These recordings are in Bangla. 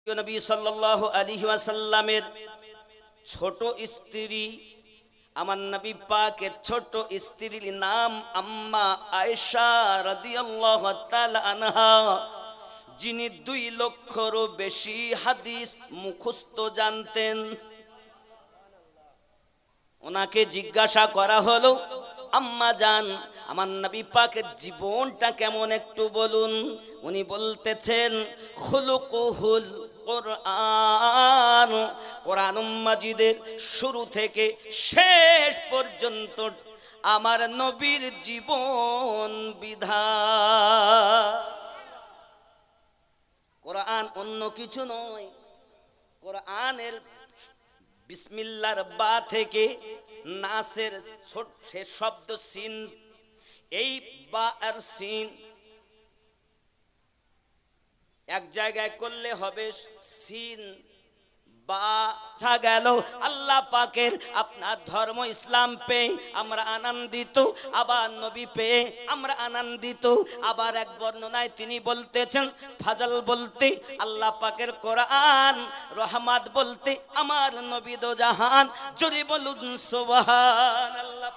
নবী সাল্লাল্লাহু আলাইহি ওয়াসাল্লামের ছোট স্ত্রী, আমার নবী পাকের ছোট স্ত্রীর নাম আম্মা আয়েশা রাদিয়াল্লাহু তাআলা আনহা, যিনি 2 লক্ষেরও বেশি হাদিস মুখস্থ জানতেন। ওনাকে জিজ্ঞাসা করা হলো, আম্মা জান, আমার নবী পাকের জীবনটা কেমন একটু বলুন। উনি বলতেছেন, খুলুকুহুল কোরআন, কোরআন মাজিদের শুরু থেকে শেষ পর্যন্ত আমার নবীর জীবন বিধান। কোরআন অন্য কিছু নয়। কোরআনের বিসমিল্লাহর বা থেকে নাসের শেষ শব্দ সিন, এই বা আর সিন এক জায়গায় করলে হবে সিন বা গেল। আল্লাহ পাকের আপনার ধর্ম ইসলাম পেয়ে আমরা আনন্দিত, আবার নবী পেয়ে আমরা আনন্দিত। আবার এক বর্ণনায় তিনি বলতেছেন, ফাজল বলতে আল্লাহ পাকের কোরআন, রহমত বলতে আমার নবী দো জাহান। জোরে বলুন সুবহানাল্লাহ।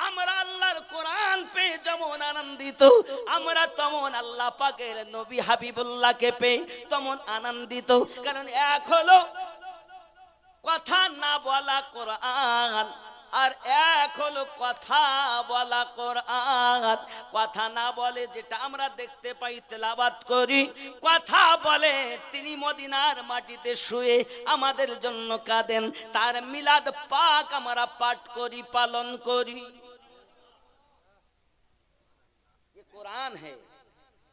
আমরা আল্লাহর কোরআন পেয়ে যেমন আনন্দিত, আমরা তেমন আল্লাহ পাকের নবী হাবিবুল্লাহকে পেয়ে তেমন আনন্দিত। কারণ এক হলো কথা না বলা কোরআন, আর এক হলো কথা বলা কোরআন। কথা না বলে যেটা আমরা দেখতে পাই, তেলাওয়াত করি, কথা বলে তিনি মদিনার মাটিতে শুয়ে আমাদের জন্য কাঁদেন, তার মিলাদ পাক আমরা পাঠ করি, পালন করি। ये कुरान है,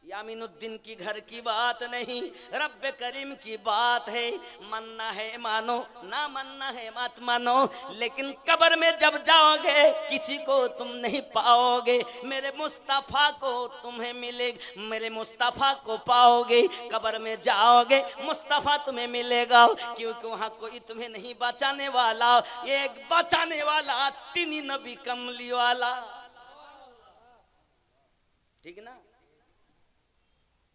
यामीनुद्दीन की घर की बात नहीं, रब करीम की बात है। मानना है मानो, ना मानना है मत मानो, लेकिन कब्र में जब जाओगे किसी को तुम नहीं पाओगे। मेरे मुस्तफा को तुम्हें मिलेगा, मेरे मुस्तफा को पाओगे। कब्र में जाओगे मुस्तफा तुम्हें मिलेगा, क्योंकि वहाँ कोई तुम्हें नहीं बचाने वाला, एक बचाने वाला तीनी नबी कमली वाला। ठीक ना?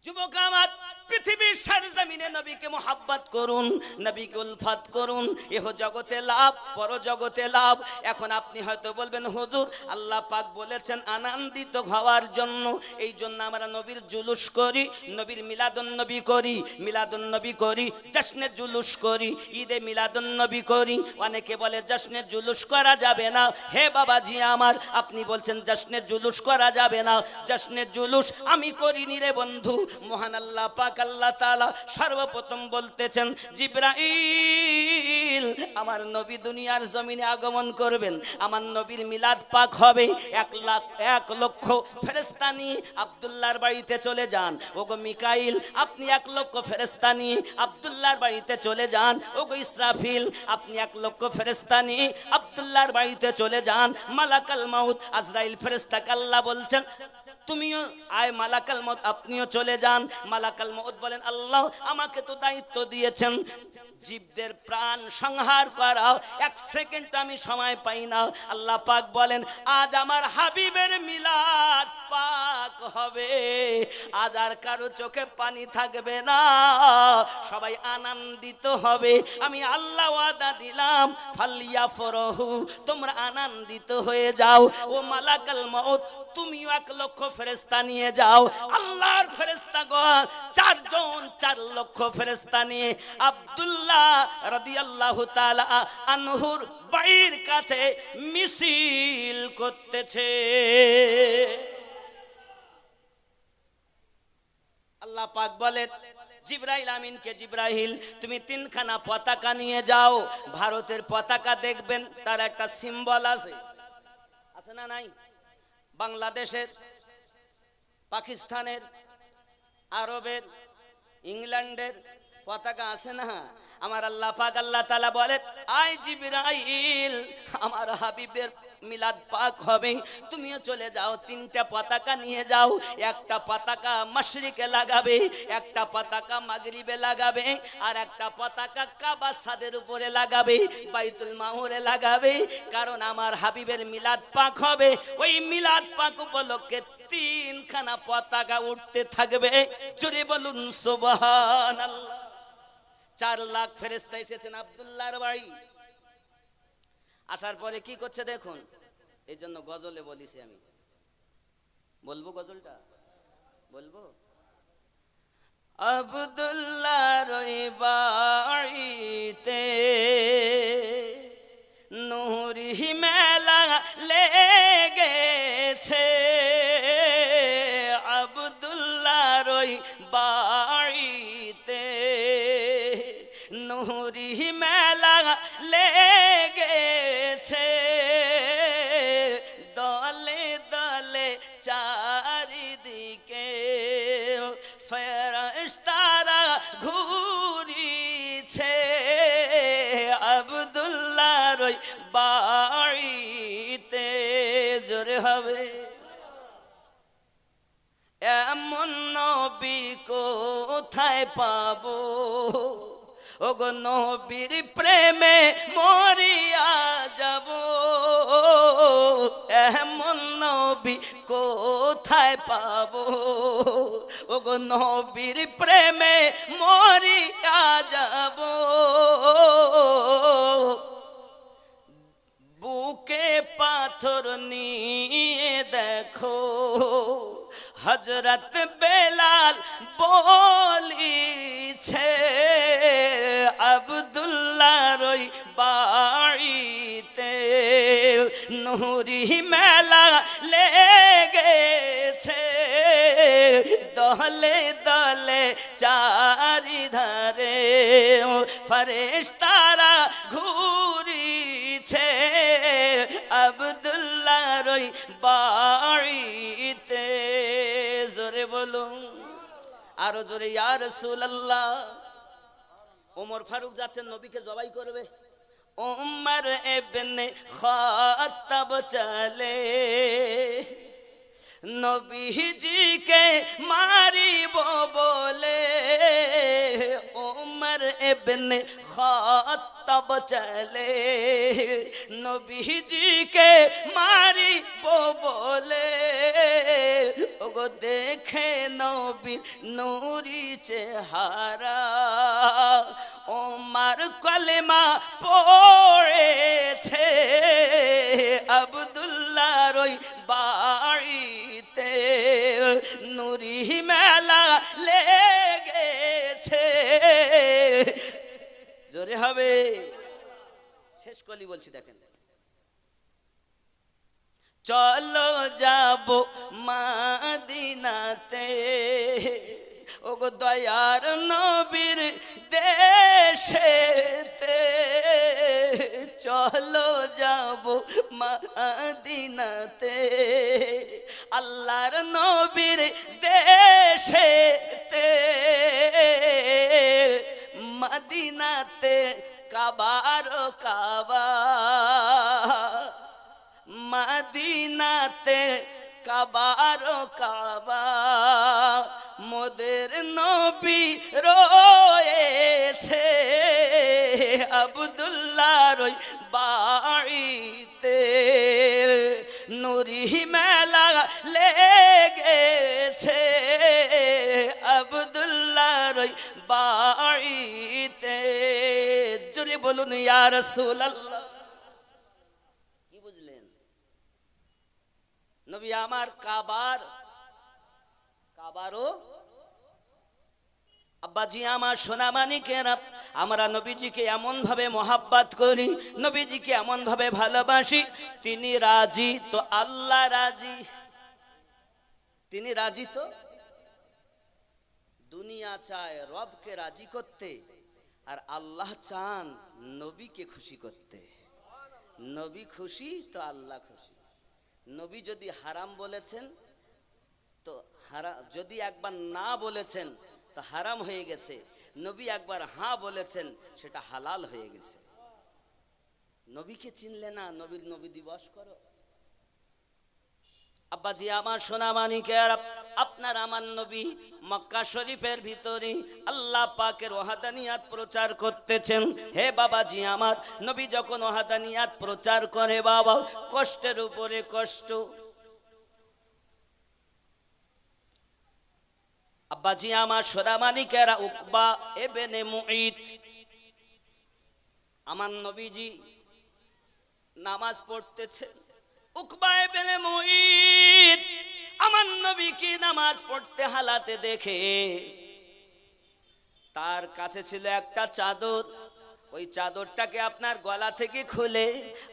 যুবক আমার, পৃথিবীর সরজমিনে নবীকে মোহাব্বত করুন, নবীকে উলফত করুন। এহ জগতে লাভ, পর জগতে লাভ। এখন আপনি হয়তো বলবেন, হুজুর আল্লাহ পাক বলেছেন আনন্দিত হওয়ার জন্য, এই জন্য আমরা নবীর জুলুস করি, নবীর মিলাদুন নবী করি, মিলাদুন নবী করি, জশ্নে জুলুস করি, ঈদে মিলাদুন নবী করি। অনেকে বলে জশ্নে জুলুস করা যাবে না। হে বাবাজি আমার, আপনি বলছেন জশ্নে জুলুস করা যাবে না। জশ্নে জুলুস আমি করিনি রে বন্ধু। মহান আল্লাহ পাক আল্লাহ তাআলা সর্বপ্রথম বলতেছেন, জিবরাইল আমার নবী দুনিয়ার জমিনে আগমন করবেন, আমার নবীর মিলাদ পাক হবে। 1 লক্ষ ফেরেশতা নিয়ে আব্দুল্লাহর বাড়িতে চলে যান। ওগো মিকাইল, আপনি 1 লক্ষ ফেরেশতা নিয়ে আব্দুল্লাহর বাড়িতে চলে যান। ওগো ইসরাফিল, আপনি 1 লক্ষ ফেরেশতা নিয়ে আব্দুল্লাহর বাড়িতে চলে যান। মালাকাল মাউত আজরাইল ফেরেশতাকে আল্লাহ বলছেন, তুমিও আয় মালাকাল মউত, আপনিও চলে যান। মালাকাল মউত বলেন, আল্লাহ আমাকে তো দায়িত্ব দিয়েছেন জীবদের প্রাণ সংহার করা, 1 সেকেন্ড আমি সময় পাই না। আল্লাহ পাক বলেন, আজ আমার হাবিবের মিলাদ পাক হবে, আজ আর কারো চোখে পানি থাকবে না, সবাই আনন্দিত হবে। আমি আল্লাহ ওয়াদা দিলাম, ফালিয়াফরাহু, তোমরা আনন্দিত হয়ে যাও। ও মালাকাল মউত, তুমিও 1 লক্ষ ফেরেশতা নিয়ে যাও। আল্লাহর ফেরেশতাগণ 4 জন, 4 লক্ষ ফেরেশতা নিয়ে আব্দুল্লাহ রাদিয়াল্লাহু তাআলা আনহুর বাড়ির কাছে মিছিল করতেছে। আল্লাহ পাক বলেন জিবরাইল আমিনকে, জিবরাইল তুমি 3খানা পতাকা নিয়ে যাও। ভারতের পতাকা দেখবেন তার একটা সিম্বল আছে, আছে না নাই? বাংলাদেশের, পাকিস্তানের, আরবের, ইংল্যান্ডের পতাকা আছে না? আমার আল্লাহ পাক আল্লাহ তাআলা বলেন, আয় জিবরাইল, আমার হাবিবের মিলাদ পাক হবে, তুমিও চলে যাও, 3টা পতাকা নিয়ে যাও। একটা পতাকা মাশরিকে লাগাবে, একটা পতাকা মাগরিবে লাগাবে, আর একটা পতাকা কাবা ছাদের উপরে লাগাবে, বাইতুল মামুরে লাগাবে। কারণ আমার হাবিবের মিলাদ পাক হবে। ওই মিলাদ পাক উপলক্ষে 3খানা পতাকা উঠতে থাকবে। জোরে বলুন সুবহানাল্লাহ। 4 লাখ ফেরেশতা এসেছেন আব্দুল্লাহর বাড়ি। আসার পরে কি করছে দেখুন, এই জন্য গজলে বলিছি আমি। বলবো গজলটা? বলবো। আব্দুল্লাহর ওই বাড়িতে নূরি মেলা লেগেছে, আব্দুল্লাহর ওই বাড়িতে নূরি মেলা লেগেছে, দলে দলে চারিদিকে ফেরেশতারা ঘুরিছে, আব্দুল্লাহর ওই বাড়িতে। জোরে হবে। এমন নবী কোথায় পাবো, ওগো নবীর প্রেমে মরিয়া যাব, এমন নবী কোথায় পাবো, ওগো নবীর প্রেমে মরিয়া যাব। বুকে পাথর নিয়ে দেখো হযরত বেলাল বলিছে, আব্দুল্লাহর ওই বাড়িতে নূরি মেলা লেগেছে, দলে দলে চারিধারে ফেরেশতারা ঘুরিছে, আব্দুল্লাহর ওই বাড়িতে। জোরে বলুন, আরো জোরে ইয়া রাসূলুল্লাহ। ওমর ফারুক যাচ্ছেন নবীকে জবাই করবে, ওমর ইবনে খাত্তাব চলে নবীজিকে মারিব বলে, ওমর ইবনে খাত্তাব চলে নবীজিকে মারিব বলে, ওগো দেখে নবী নূরি চেহারা, ওমর কলেমা পড়েছে, আব্দুল্লাহর ওই বাড়িতে নূরি মেলা লেগেছে। জোরে হবে। শেষ কলি বলছি দেখেন, চলো যাব মদিনাতে, ওগো দয়ার নবীর দেশেতে, চলো যাব মদিনাতে, আল্লাহর নবীর দেশেতে, মদিনাতে কাবার কাবা, মদিনাতে কাবার কাবা, মোদের নবী রয়েছে, আব্দুল্লাহর ওই বাড়িতে নূরি মেলা লেগেছে, আব্দুল্লাহর ওই বাড়িতে। জোরে বলুন ইয়া রাসূলুল্লাহ। কি বুঝলেন? নবী আমার কাবারও আব্বাজি আমার সোনামানিকেরা, আমরা নবীজিকে এমন ভাবে মহাব্বত করি, নবীজিকে এমন ভাবে ভালোবাসি, তিনি রাজি তো আল্লাহ রাজি। তিনি রাজি তো দুনিয়া চায় রবকে রাজি করতে, আর আল্লাহ চান নবীকে খুশি করতে। নবী খুশি তো আল্লাহ খুশি। নবী যদি হারাম বলেছেন তো হারাম, যদি একবার না বলেছেন তো হারাম হয়ে গেছে, নবী একবার হ্যাঁ বলেছেন সেটা হালাল হয়ে গেছে। নবীকে চিনলে না, নবী দিবস করো। আব্বাজি আমার সোনামানিকের, আপনার আমার নবী মক্কা শরীফের ভিতরে আল্লাহ পাকের ওয়াহদানিয়াত প্রচার করতেছেন। হে বাবাজি আমার, নবী যখন ওয়াহদানিয়াত প্রচার করে বাবা, কষ্টের উপরে কষ্ট। আব্বাজি আমার সোনামানিকেরা, উকবা ইবনে মুঈত আমার নবীজি নামাজ পড়তেছেন, উকবা ইবনে মুঈত আমার নবীকে নামাজ পড়তে হালাতে দেখে তার কাছে ছিল একটা চাদর, ওই চাদরটাকে আপনার গলা থেকে খুলে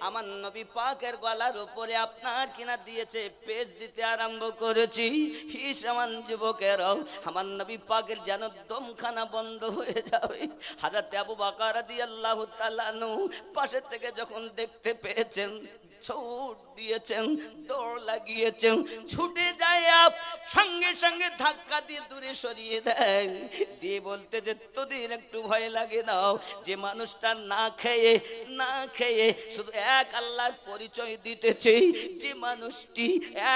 আমার নবী পাকের গলার উপরে আপনার কিনা দিয়েছে, পেজ দিতে আরম্ভ করেছি। হিসামান যুবকেরাও আমার নবী পাকের যেন দমখানা বন্ধ হয়ে যাবে। হযরত আবু বকর রাদিয়াল্লাহু তাআলা আনহু পাশের থেকে যখন দেখতে পেয়েছেন, ছুট দিয়েছেন, দৌড় লাগিয়েছেন, ছুটে যায়, সঙ্গে সঙ্গে ধাক্কা দিয়ে দূরে সরিয়ে দেয়, দিয়ে বলতে যে তোদের একটু ভয় লাগে না, যে মানুষটা না খেয়ে শুধু এক আল্লাহর পরিচয় দিতেছে, যে মানুষটি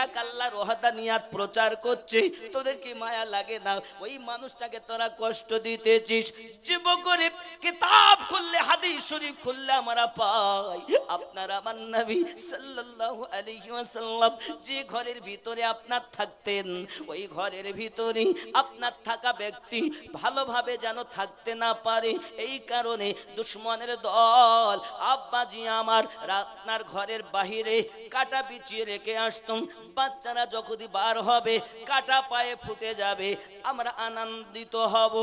এক আল্লাহর ওয়াহদানিয়াত প্রচার করছে, তোদের কি মায়া লাগে না? ওই মানুষটাকে তোরা কষ্ট দিতেছিস। যুবকরে কিতাব খুললে, হাদিস শরীফ খুললে আমরা পাই আপনার আমার নবী সাল্লাল্লাহু আলাইহি ওয়াসাল্লাম যে ঘরের ভিতরে আপনার থাকতেন, ওই ঘরের ভিতরে আপনার থাকা ব্যক্তি ভালোভাবে যেন থাকতে না পারে, এই কারণে দুশমনের দল আব্বাজি আমার আপনার ঘরের বাহিরে কাটা বিছিয়ে রেখে আসতাম। বাচ্চারা যখনই বার হবে কাটা পায়ে ফুটে যাবে, আমরা আনন্দিত হব।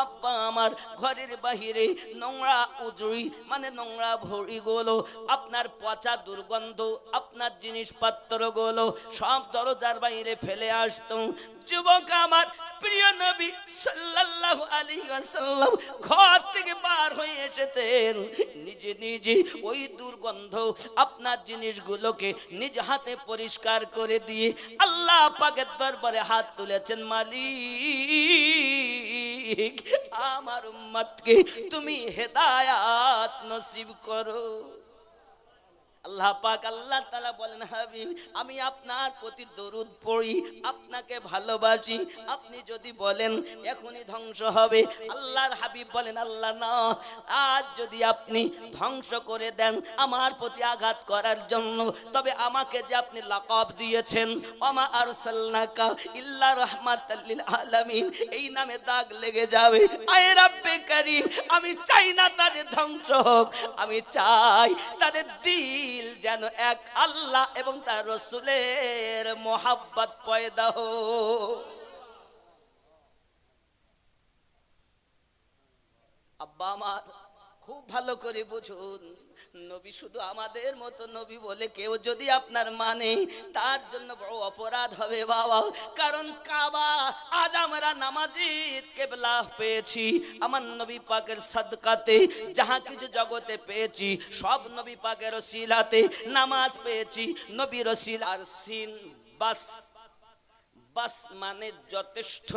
আব্বা আমার ঘরের বাহিরে নোংরা উজড়ি মানে নোংরা ভরিগুলো, আপনার পচা দুর্গন্ধ, আপনার জিনিসপত্রগুলো সব দরজার বাইরে ফেলে আসতো। যুবক আমার প্রিয় নবী সাল্লাল্লাহু আলাইহি ওয়াসাল্লাম ঘর থেকে বার হয়ে এসেছেন, নিজে নিজে ওই দুর্গন্ধ আপনার জিনিসগুলোকে নিজ হাতে পরিষ্কার করে দিয়ে আল্লাহ পাকের দরবারে হাত তুলেছেন, মালিক আমার উম্মতকে তুমি হেদায়াত নসিব করো। আল্লাহ পাক আল্লাহ তাআলা বলেন, হাবিব আমি আপনার প্রতি দরুদ পড়ি, আপনাকে ভালোবাসি, আপনি যদি বলেন এখনই ধ্বংস হবে, আল্লাহর হাবিব বলেন আল্লাহ না, আজ যদি আপনি ধ্বংস করে দেন আমার প্রতি আঘাত করার জন্য, তবে আমাকে যে আপনি লাকাব দিয়েছেন ওমা আরসালনাকা ইল্লা রাহমাতাল লিল আলামিন, এই নামে দাগ লেগে যাবে। আয় রব্বে কারীম, আমি চাই না তাদের ধ্বংস হোক, আমি চাই তাদের দিল যেন এক আল্লাহ এবং তার রাসূলের মোহাব্বত পয়দা হোক। আব্বা আমার খুব ভালো করে বুঝুন, নবী শুধু আমাদের মতো নবী বলে কেউ যদি আপনার মানে, তার জন্য বড় অপরাধ হবে বাবা। কারণ কাবা আজ আমরা নামাজের কিবলা পেয়েছি, আমার নবী পাকের সাদকাতে যাহা কিছু জগতে পেয়েছি সব নবী পাকের ওসিলাতে, নামাজ পেয়েছি নবীর ওসিলা। আর সিন বাস, বাস মানে যথেষ্ট,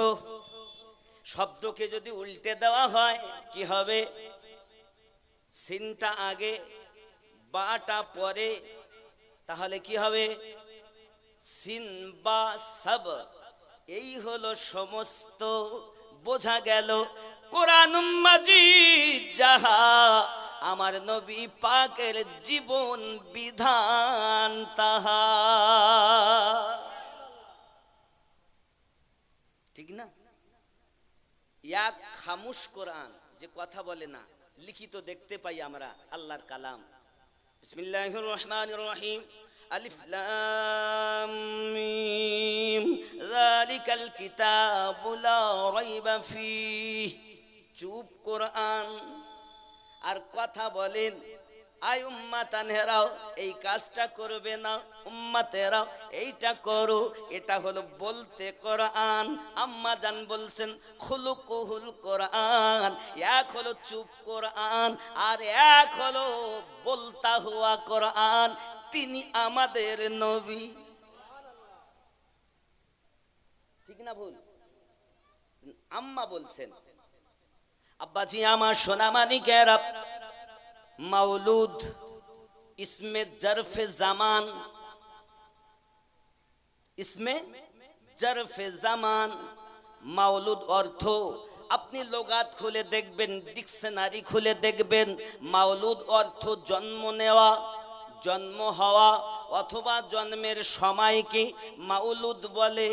শব্দকে যদি উল্টে দেওয়া হয় কি হবে? সিনটা আগে বাটা পরে, তাহলে কি হবে? সিন বা সব, এই হলো সমস্ত। বোঝা গেল কোরআনুম মাজিদ যাহা আমার নবী পাকের জীবন বিধান তাহা, ঠিক না? এক খামুশ কোরআন যে কথা বলে না, লিখিত দেখতে পাই আমরা আল্লাহর কালাম। বিসমিল্লাহির রহমানির রহিম, আলিফ লাম মিম যালিকাল কিতাবু লা রাইবা ফীহ। চুপ কোরআন। আর কথা বলেন, আই উম্মাতানেরাও এই কাজটা করবে না, উম্মাতেরাও এইটা করো। এটা হলো বলতে কোরআন। আম্মা জান বলছেন খুলুকুহুল কোরআন, এক হলো চুপ কোরআন আর এক হলো বলতা হুয়া কোরআন। তিনি আমাদের নবী, ঠিক না ভুল? আম্মা বলছেন। আব্বাজি আমার সোনা মানিকেরা, মাউলুদ ইসমে জরফে জামান, ইসমে জরফে জামান। মাউলুদ অর্থ আপনি লোগাত খুলে দেখবেন, ডিকশনারি খুলে দেখবেন, মাউলুদ অর্থ জন্ম নেওয়া, জন্ম হওয়া অথবা জন্মের সময়কে মাউলুদ বলে।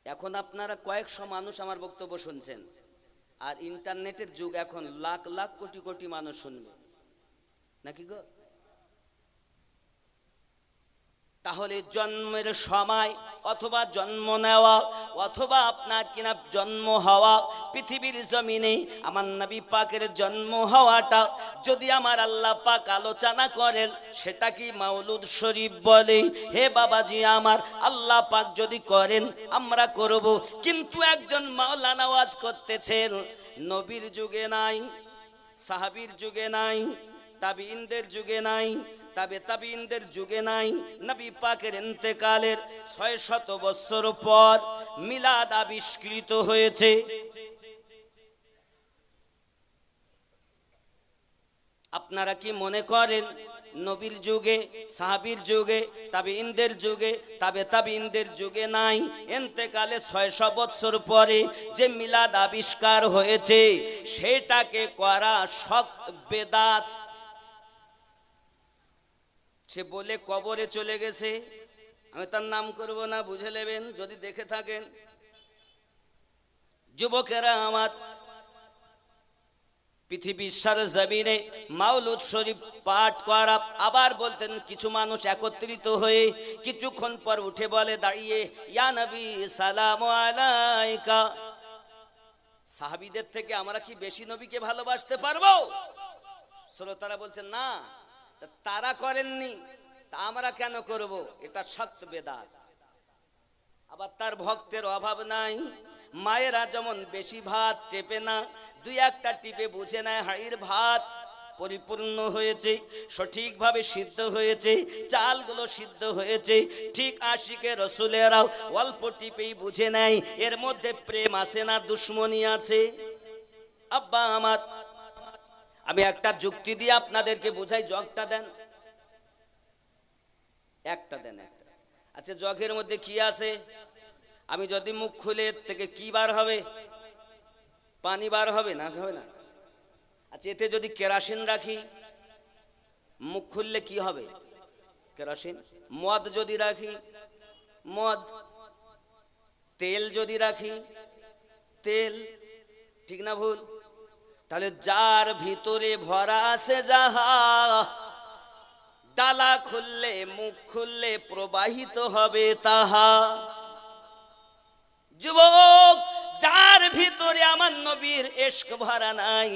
এখন আপনারা কয়েকশো মানুষ আমার বক্তব্য শুনছেন, আর ইন্টারনেটের যুগ, এখন লাখ লাখ কোটি কোটি মানুষ শুনবে নাকি গো? তাহলে জন্মের সময় অথবা জন্ম নেওয়া অথবা আপনার কিনা জন্ম হওয়া, পৃথিবীর জমিনে আমার নবী পাকের জন্ম হওয়াটা যদি আমার আল্লাহ পাক আলোচনা করেন, সেটা কি মাওলুদ শরীফ বলে? হে বাবাজি আমার, আল্লাহ পাক যদি করেন আমরা করব। কিন্তু একজন মাওলানা ওয়াজ করতেছেন, নবীর যুগে নাই, সাহাবীর যুগে নাই, তাবিঈনদের যুগে নাই, তাবিঈনদের যুগে নাই, নবী পাকের ইন্তেকালের 600 বছর পর মিলাদ আবিষ্কৃত হয়েছে। আপনারা কি মনে করেন নবীর যুগে, সাহাবীর যুগে, তাবিঈনদের যুগে, তাবিঈনদের যুগে নাই, ইন্তেকালে 600 বছর পরে যে মিলাদ আবিষ্কার হয়েছে সেটাকে করা শক্ত বেদাত? সে বলে কবরে চলে গেছে, আমি তার নাম করব না, বুঝে নেবেন যদি দেখে থাকেন। যুবকেরা আমার, পৃথিবীর সরজমিনে মাওলুদ শরীফ পাঠ করা, আবার বলতেন কিছু মানুষ একত্রিত হয়ে কিছুক্ষণ পর উঠে বলে দাঁড়িয়ে, ইয়া নবী সালামু আলাইকা। সাহাবীদের থেকে আমরা কি বেশি নবীকে ভালোবাসতে পারবো? শ্রোতারা বলছেন না, তারা করেননি, তা আমরা কেন করব? এটা শক্ত বেদাত। আবার তার ভক্তের অভাব নাই। মায়েরা যেমন বেশি ভাত চেপে না, দুই একটা টিপে বুঝে নেয় হাড়ির ভাত পরিপূর্ণ হয়েছে, সঠিকভাবে সিদ্ধ হয়েছে, চালগুলো সিদ্ধ হয়েছে, ঠিক আশিকে রসুলেরাও অল্প টিপেই বুঝে নেয় এর মধ্যে প্রেম আছে না দুশ্মনী আছে। আব্বা আমার, আমি একটা যুক্তি দিয়ে আপনাদেরকে বোঝাই। জগটা দেন, একটা দেন, একটা। আচ্ছা, জগের মধ্যে কি আছে? আমি যদি মুখ খুলে থেকে কি বার হবে? পানি বার হবে না? হবে না? আচ্ছা, এতে যদি কেরোসিন রাখি, মুখ খুললে কি হবে? কেরোসিন। মদ যদি রাখি, মদ। তেল যদি রাখি, তেল। ঠিক না ভুল? তাহলে যার ভিতরে ভরা আছে যাহা, ডালা খুললে, মুখ খুললে প্রবাহিত হবে তাহা। যুবক, যার ভিতরে আমার নবীর ইশক ভরা নাই,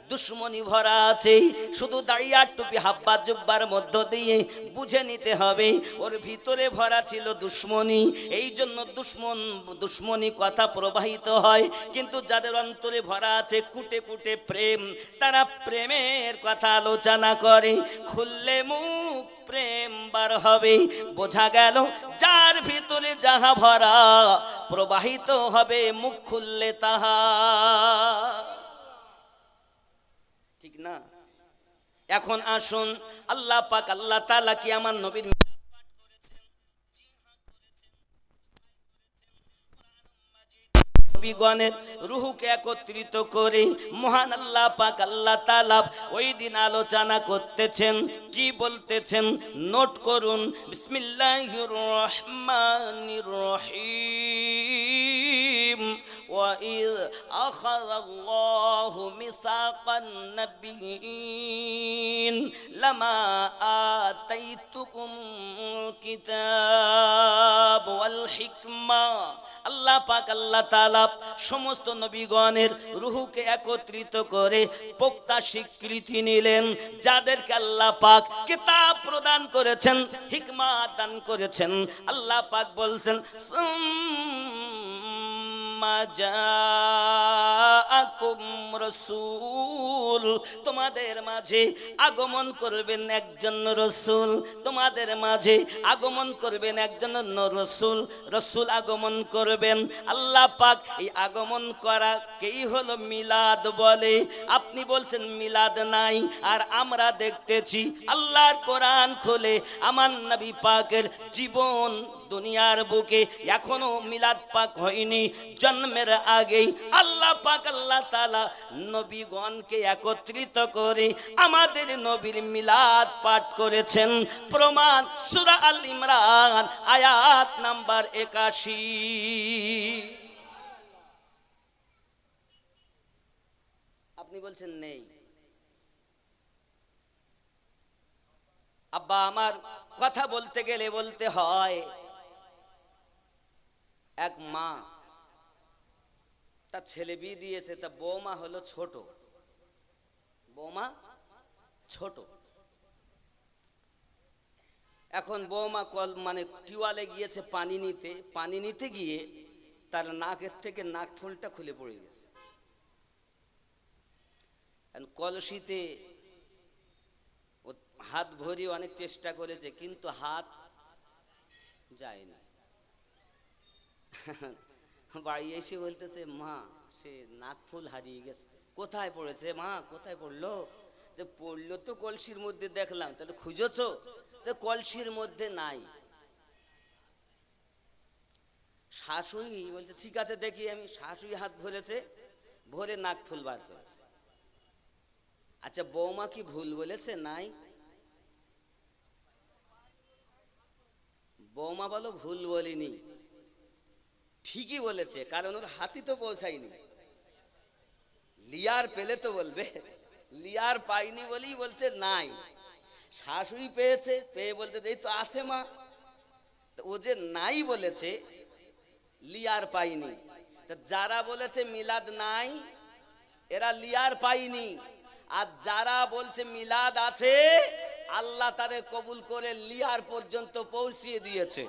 দুশ্মনী ভরা আছে, শুধু দাড়ি আর টুপি হাব্বা জুব্বার মধ্য দিয়ে বুঝে নিতে হবে ওর ভিতরে ভরা ছিল দুশ্মনী। এই জন্য দুশ্মনী কথা প্রবাহিত হয়। কিন্তু যাদের অন্তরে ভরা আছে কুটে কুটে প্রেম, তারা প্রেমের কথা আলোচনা করে, খুললে মুখ প্রেম বার হবে। বোঝা গেল যার ভিতরে যাহা ভরা প্রবাহিত হবে মুখ খুললে তাহা। ঠিক না? এখন আসুন, আল্লাহ পাক আল্লাহ তাআলা কি আমার নবীর নবীগণের রূহকে একত্রিত করে মহান আল্লাহ পাক আল্লাহ তাআলা ওই দিন আলোচনা করতেছেন। কি বলতেছেন নোট করুন। বিসমিল্লাহির রহমানির রহিম। وَإِذْ أَخَذَ اللَّهُ مِيثَاقَ النَّبِيِّينَ لَمَا آتَيْتُكُمُ الْكِتَابَ وَالْحِكْمَةَ। আল্লাহ পাক আল্লাহ তাআলা সমস্ত নবীগণের রূহকে একত্রিত করে পোক্তা স্বীকৃতি নিলেন। যাদেরকে আল্লাহ পাক কিতাব প্রদান করেছেন, হিকমত দান করেছেন, আল্লাহ পাক বলছেন জাআকুম রাসূল, তোমাদের মাঝে আগমন করবেন একজন রাসূল, তোমাদের মাঝে আগমন করবেন একজন রাসূল, রাসূল আগমন করবেন। আল্লাহ পাক এই আগমন করাকেই হলো মিলাদ বলে। আপনি বলছেন মিলাদ নাই, আর আমরা দেখতেছি আল্লাহর কোরআন খুলে আমার নবী পাকের জীবন দুনিয়ার বুকে এখনো মিলাদ পাক হয়নি। জন্মের আগেই আল্লাহ পাক আল্লাহ তাআলা নবীগণকে একত্রিত করে আমাদের নবীর মিলাদ পাঠ করেছেন। প্রমাণ সূরা আল ইমরান আয়াত নাম্বার 81। আপনি বলছেন নেই। আব্বা আমার কথা বলতে গেলে বলতে হয়, এক মা তার ছেলে বিয়ে দিয়েছে, তা বৌমা হলো ছোট, বৌমা ছোট। এখন বৌমা কল মানে টিউবওয়েলে গিয়েছে পানি নিতে গিয়ে তার নাকের থেকে নাক ফুলটা খুলে পড়ে গেছে। কলসিতে ও হাত ভরিয়ে অনেক চেষ্টা করেছে, কিন্তু হাত যায় না। বাড়ি এসে বলতেছে, মা সে নাক ফুল হারিয়ে গেছে। কোথায় পড়েছে মা, কোথায় পড়লো? তো পড়লো তো কলসির মধ্যে দেখলাম। তাহলে খুঁজেছো? তো কলসির মধ্যে নাই। শাশুড়ি বলছে ঠিক আছে দেখি আমি। শাশুড়ি হাত ভরেছে, ভরে নাক ফুল বার করেছে। আচ্ছা বৌমা কি ভুল বলেছে? নাই। বৌমা বলো ভুল বলিনি, ঠিকই বলেছে, কারণ ওর হাতি তো পৌঁছায়নি। লিয়ার পেলে তো বলবে, লিয়ার পাইনি বলেই বলছে নাই। শাশুড়ি পেয়েছে, পেয়ে বলতে এই তো আছে মা। ও যে নাই বলেছে, লিয়ার পাইনি। যারা বলেছে মিলাদ নাই, এরা লিয়ার পাইনি। আর যারা বলছে মিলাদ আছে, আল্লাহ তাদের কবুল করে লিয়ার পর্যন্ত পৌঁছিয়ে দিয়েছে।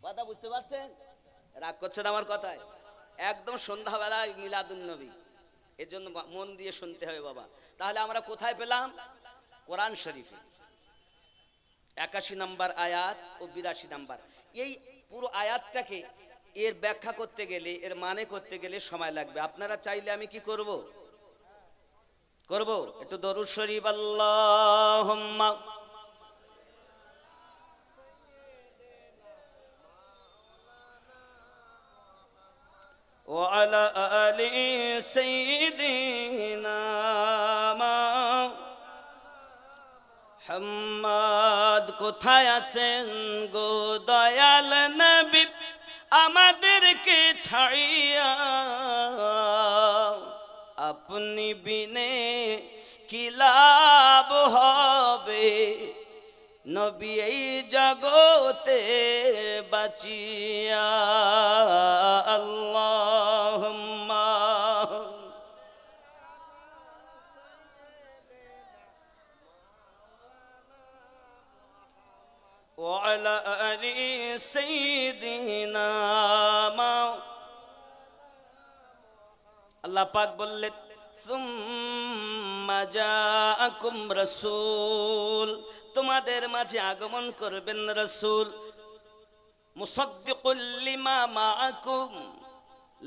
কথা বুঝতে পারছেন? রাগ করছেন আমার কথায়? একদম সন্ধ্যাবেলায় মিলাদুন নবী, এর জন্য মন দিয়ে শুনতে হবে বাবা। তাহলে আমরা কোথায় পেলাম? কোরআন শরীফে 81 নম্বর আয়াত ও 82 নম্বর। এই পুরো আয়াতটাকে এর ব্যাখ্যা করতে গেলে, এর মানে করতে গেলে সময় লাগবে। আপনারা চাইলে আমি কি করব? একটু দরুদ শরীফ আল্লাহুম্মা ওয়া আলা আলি সাইয়্যিদিনা মুহাম্মদ। কোথায় আছেন গো দয়াল নবী, আমাদেরকে ছাড়িয়া? আপনি বিনে কি লাভ হবে, নবী এই জগতে বাঁচিয়া। আল্লাহুম্মা ওয়া আলা আলি সাইয়্যিদিনা। আল্লাহ পাক বললেন সুম্মা জাআকুম রাসূল, তোমাদের মাঝে আগমন করবেন রাসূল। মুসাদ্দিকুল লিমা মাআকুম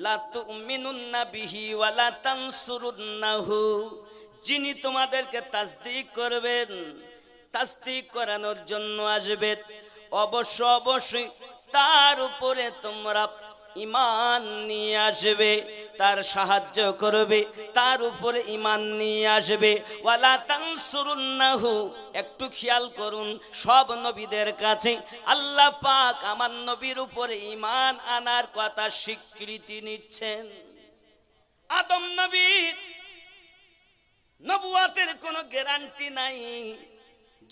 লা তুমিনুন্না বিহি ওয়া লা তানসুরুন্নাহু, যিনি তোমাদেরকে তাসদীক করবেন, তাসদীক করানোর জন্য আসবে। অবশ্যই তার উপরে তোমরা ঈমান নিয়ে আসবে, তার সাহায্য করবে, তার উপরে ঈমান নিয়ে আসবে। ওয়ালা তানসুরুন্নাহু, একটু খেয়াল করুন, সব নবীদের কাছে আল্লাহ পাক আমার নবীর উপরে ঈমান আনার কথা স্বীকৃতি নিচ্ছেন। আদম নবীর নবুয়াতের কোনো গ্যারান্টি নাই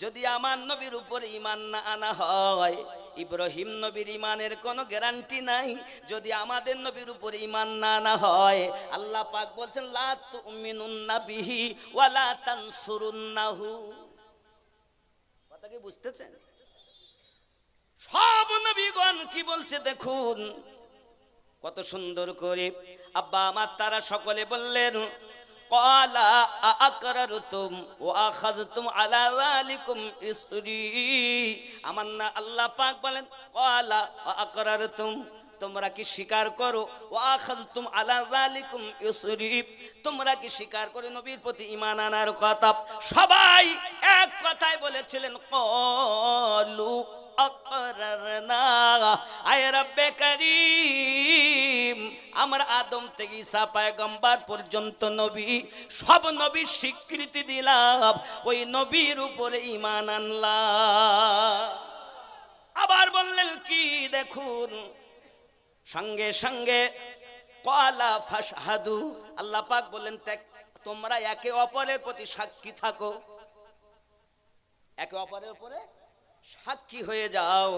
যদি আমার নবীর উপরে ঈমান না আনা হয়। ইব্রাহিম নবীর ঈমানের কোনো গ্যারান্টি নাই যদি আমাদের নবীর উপরে ঈমান না আনা হয়। আল্লাহ পাক বলছেন লা তুমিনুন্না বিহি ওয়া লা তানসুরুন্নাহু। কথা কি বুঝতেছেন? সব নবীগণ কি বলছে দেখুন কত সুন্দর করে। আব্বা আমার তারা সকলে বললেন ক্বালা আ'আকরারতুম ওয়া আখাযতুম আলা যালিকুম ইসরি। আমার না আল্লাহ পাক বলেন ক্বালা আ'আকরারতুম, তোমরা কি স্বীকার করো, ওয়া আখাযতুম আলা যালিকুম ইসরি, তোমরা কি স্বীকার করে নবীর প্রতি ঈমান আনার কথা। সবাই এক কথায় বলেছিলেন ক্বালু আকরারনা। আয় রব্বে করিম, আমরা আদম থেকে ঈসা পয়গম্বর পর্যন্ত নবী, সব নবীর স্বীকৃতি দিলাম, ওই নবীর উপরে ঈমান আনলাম। আবার বললেন কি দেখুন, সঙ্গে সঙ্গে ক্বালা ফাশহাদু, আল্লাহ পাক বললেন তোমরা একে অপরের প্রতি সাক্ষী থাকো, একে অপরের উপরে সাক্ষী হয়ে যাও।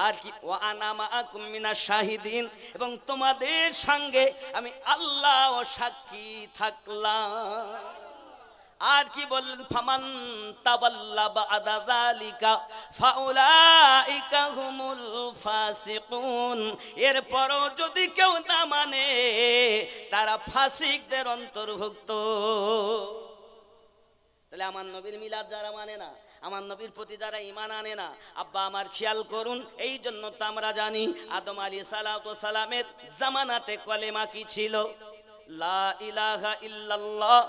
আর কি ওয়া আনা মাআকুম মিনাশ শাহিদিন, এবং তোমাদের সঙ্গে আমি আল্লাহ সাক্ষী থাকলাম। আর কি বললেন ফামান তাওয়াল্লা বাদা যালিকা ফাউলাইকা হুমুল ফাসিকুন, এরপরও যদি কেউ না মানে তারা ফাসিকদের অন্তর্ভুক্ত। তাহলে আমার নবীর মিলাদ যারা মানে না, আমার নবীর প্রতি যারা ঈমান আনে না, আব্বা আমার খেয়াল করুন, এই জন্য তো আমরা জানি আদম আলাইহিস সালামের জামানাতে কলেমা কি ছিল? লা ইলাহা ইল্লাল্লাহ,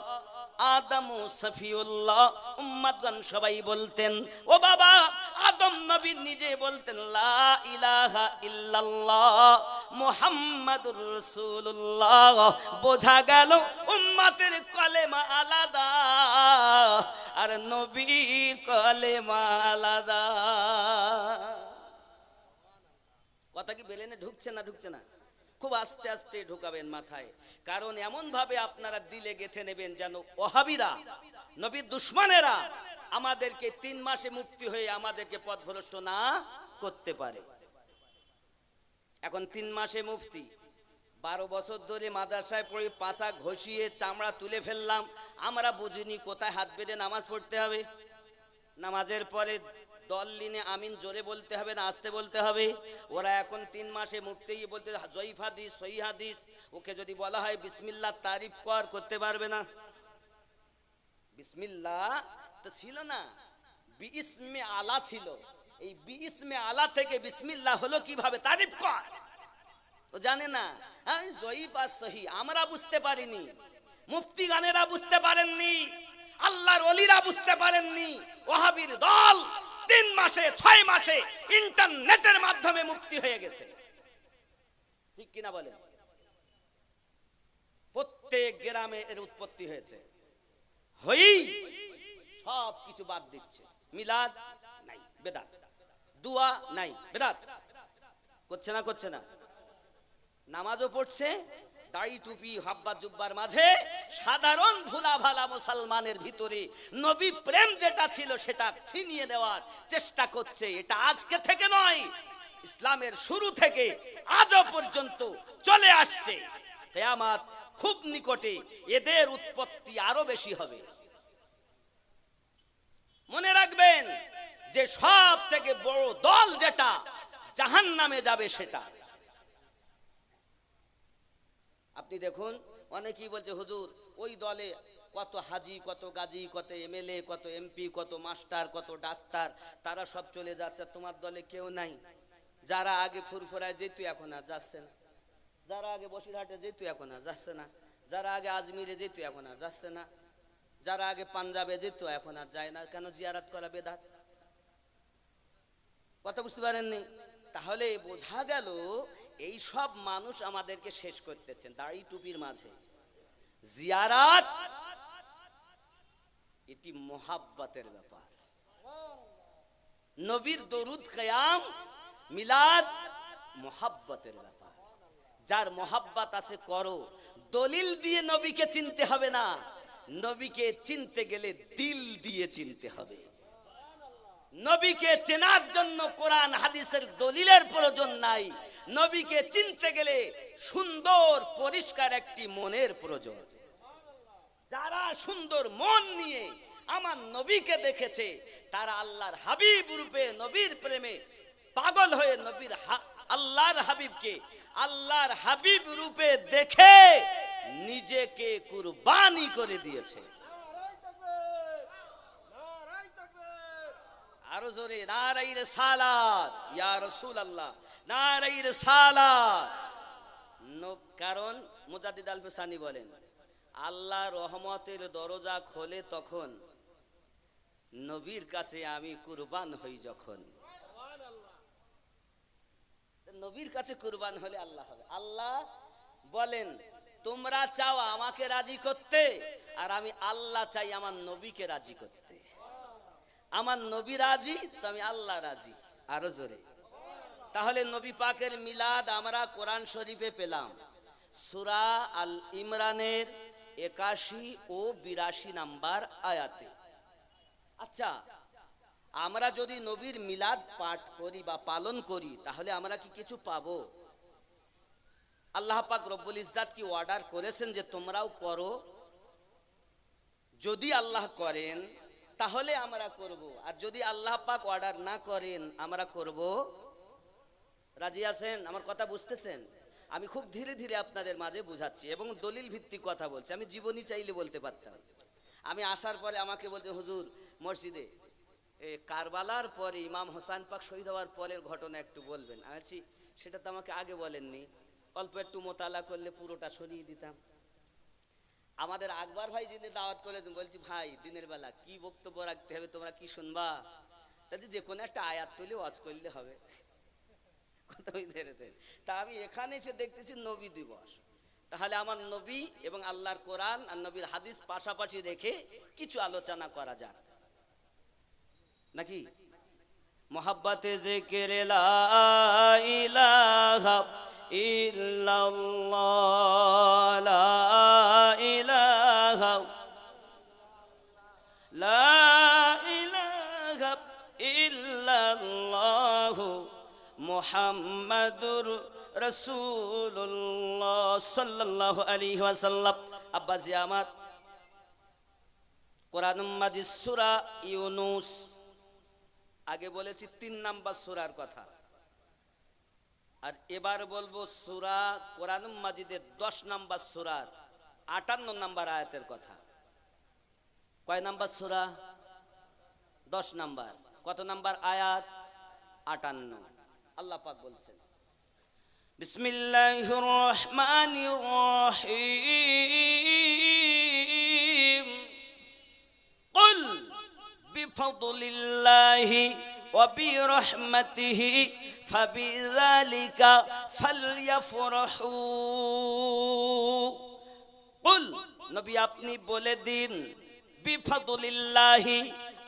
আদমু সফিউল্লাহ। উম্মতগণ সবাই বলতেন, ও বাবা আদম নবী নিজে বলতেন লা ইলাহা ইল্লাল্লাহ মুহাম্মাদুর রাসূলুল্লাহ। বোঝা গেল উম্মতের কলেমা আলাদা আর নবীর কলেমা আলাদা। কথা কি বেলেনে ঢুকছে না? ঢুকছে না? খুব আস্তে আস্তে ঢুকাবেন মাথায়, কারণ এমন ভাবে আপনারা দিলে গেথে নেবেন যেন ওহাবিরা, নবীর দুশমনেরা আমাদেরকে 3 মাসে মুক্তি হয়ে আমাদেরকে পথভ্রষ্ট না করতে পারে। এখন 3 মাসে মুফতি, 12 বছর ধরে মাদ্রাসায় পড়ে পাছা ঘষিয়ে চামড়া তুলে ফেললাম, আমরা বুঝিনি কোথায় হাত বেঁধে নামাজ পড়তে হবে, নামাজের পরে দল লিনে আমিন জোরে বলতে হবে না আস্তে বলতে হবে। ওরা এখন 3 মাসে মুফতি বলতে জয়ীফ হাদিস সহিহ হাদিস, ওকে যদি বলা হয় বিসমিল্লাহ তারিফ করতে পারবে না। বিসমিল্লাহ তো ছিল না, বিইসমে আলা ছিল, এই বিইসমে আলা থেকে বিসমিল্লাহ হলো কিভাবে, তারিফ কর, ও জানে না। জয়ীফ আর সহিহ আমরা বুঝতে পারিনি, মুফতি গানেরা বুঝতে পারেননি, আল্লাহর ওলিরা বুঝতে পারেননি, ওহাবির দল 3 মাসে 6 মাসে ইন্টারনেটের মাধ্যমে মুক্তি হয়ে গেছে। ঠিক কিনা বলেন? প্রত্যেক গ্রামে এর উৎপত্তি হয়েছে, হই সব কিছু বাদ দিচ্ছে। মিলাদ নাই বেদাত, দুয়া নাই বেদাত, করছে না করছে না। নামাজও পড়ছে, দাড়ি টুপি হাব্বা জুব্বার মাঝে সাধারণ ভুলা ভালা মুসলমানের ভিতরে নবী প্রেম যেটা ছিল সেটা ছিনিয়ে দেওয়ার চেষ্টা করছে। এটা আজকে থেকে নয়, ইসলামের শুরু থেকে আজও পর্যন্ত চলে আসছে। কিয়ামত খুব নিকটে, এদের উৎপত্তি আরো বেশি হবে। মনে রাখবেন যে সব থেকে বড় দল যেটা জাহান্নামে যাবে সেটা। আপনি দেখুন অনেকেই বলছে হুজুর ওই দলে কত হাজি, কত গাজী, কত এমএলএ, কত এমপি, কত মাস্টার, কত ডাক্তার, তারা সব চলে যাচ্ছে, তোমার দলে কেউ নাই। যারা আগে ফুরফুরায় যেত এখন আর যাচ্ছে না, যারা আগে বসিরহাটে যেত এখন আর যাচ্ছে না, যারা আগে আজমিরে যেত এখন আর যাচ্ছে না, যারা আগে পাঞ্জাবে যেত এখন আর যায় না। কেন? জিয়ারত করা বেদাত। কথা বুঝতে পারেননি? তাহলে বোঝা গেল এই সব মানুষ আমাদেরকে শেষ করতেছেন দাড়ি টুপির মাঝে। জিয়ারাত এটি মোহাব্বতের ব্যাপার, নবীর দরুদ কিয়াম মিলাদ মোহাব্বতের ব্যাপার। যার মোহাব্বত আছে করো, দলিল দিয়ে নবীকে চিনতে হবে না, নবীকে চিনতে গেলে দিল দিয়ে চিনতে হবে। নবীকে চেনার জন্য কোরআন হাদিসের দলিলের প্রয়োজন নাই, নবীকে চিনতে গেলে সুন্দর পরিষ্কার একটি মনের প্রয়োজন। যারা সুন্দর মন নিয়ে আমার নবীকে দেখেছে তারা আল্লাহর হাবিব রূপে নবীর প্রেমে পাগল হয়ে নবীর আল্লাহর হাবিবকে আল্লাহর হাবিব রূপে দেখে নিজেকে কুরবানি করে দিয়েছে। আরো জোরে নারায়ে রিসালাত ইয়া রাসূলুল্লাহ, নারায়ে রিসালাত। কারণ মুজাদ্দিদ আল ফিসানি বলেন আল্লাহ রহমতের দরজা খোলে তখন, নবীর কাছে আমি কুরবান হই যখন। নবীর কাছে কুরবান হলে আল্লাহ হবে। আল্লাহ বলেন তোমরা চাও আমাকে রাজি করতে, আর আমি আল্লাহ চাই আমার নবীকে রাজি করতে। আমার নবী রাজি তো আমি আল্লাহ রাজি। আরো জোরে। তাহলে নবী পাকের মিলাদ আমরা কোরআন শরীফে পেলাম, সূরা আল ইমরানের 81 ও 82 নাম্বার আয়াতে। আচ্ছা, আমরা যদি নবীর মিলাদ পাঠ করি বা পালন করি তাহলে আমরা কি কিছু পাবো? আল্লাহ পাক রব্বুল ইজ্জাত কি অর্ডার করেছেন যে তোমরাও করো? যদি আল্লাহ করেন তাহলে আমরা করব, আর যদি আল্লাহ পাক অর্ডার না করেন আমরা করব। রাজি আছেন? আমার কথা বুঝতেছেন? আমি খুব ধীরে ধীরে আপনাদের মাঝে বুঝাচ্ছি এবং দলিল ভিত্তিক কথা বলছি। আমি জীবনী চাইলে বলতে পারতাম। আমি আসার পরে আমাকে বলছে, হুজুর মসজিদে কারবালার পরে ইমাম হোসেন পাক শহীদ হওয়ার পরের ঘটনা একটু বলবেন। আমি বলছি সেটা তো আমাকে আগে বলেননি, অল্প একটু মোতালা করলে পুরোটা সরিয়ে দিতাম। আমাদের আকবর ভাই যিনি দাওয়াত করেছেন, বলছি ভাই দিনের বেলা কি বক্তব্য রাখতে হবে, তোমরা কি শুনবা? তাহলে যে কোনো একটা আয়াত তুলে ওয়াজ করলে হবে। তা আমি এখানে এসে দেখতেছি নবী দিবস, তাহলে আমার নবী এবং আল্লাহর কোরআন আর নবীর হাদিস পাশাপাশি রেখে কিছু আলোচনা করা যাক নাকি? মোহাব্বতে জিকির লা ইলাহা ইল্লাল্লাহ, লা ইলাহা ইল্লাল্লাহ মুহাম্মাদুর রাসূলুল্লাহ সাল্লাল্লাহু আলাইহি ওয়াসাল্লাম। আব্বাজি আমার, কোরআন মাজিদ সূরা ইউনূস, আগে বলেছি 3 নাম্বার সূরার কথা, আর এবার বলবো সূরা কোরআন মাজিদের 10 নাম্বার সূরার 58 নাম্বার আয়াতের কথা। কয় নাম্বার সূরা? 10 নাম্বার। কত নাম্বার আয়াত? 58। আল্লাহ পাক বলছেন, বিসমিল্লাহির রহমানির রহিম, কুল বিফাদলিল্লাহি ওয়া বিরহমাতিহি ফাবিযালিকা ফালইফরাহু। কুল, নবী আপনি বলে দিন, বিফাদলিল্লাহি,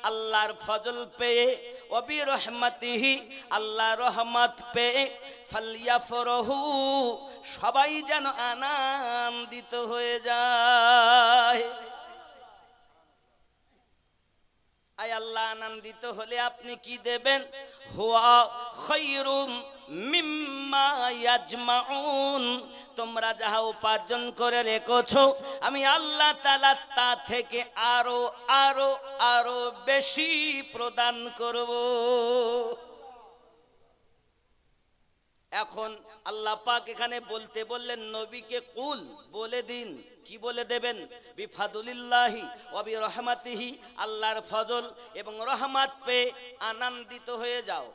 আল্লাহর ফজল পেয়ে, ওয়া বিরহমাতিহি, আল্লাহর রহমত পেয়ে, ফালইফরাহু, সবাই যেন আনন্দিত হয়ে যায়। আয় আল্লাহ আনন্দিত হলে আপনি কি দেবেন? হুয়া খায়রুম মিম্মা ইয়াজমাউন, তোমরা যাহা উপার্জন করে রেখেছো আমি আল্লাহ তাআলা তা থেকে আরো আরো আরো বেশি প্রদান করব। এখন আল্লাহ পাক এখানে বলতে বললেন নবীকে কুল বলে দিন, কি বলে দেবেন? বিফাদুলিল্লাহি ওয়া বিরহমাতিহি, আল্লাহর ফজল এবং রহমত পেয়ে আনন্দিত হয়ে যাও।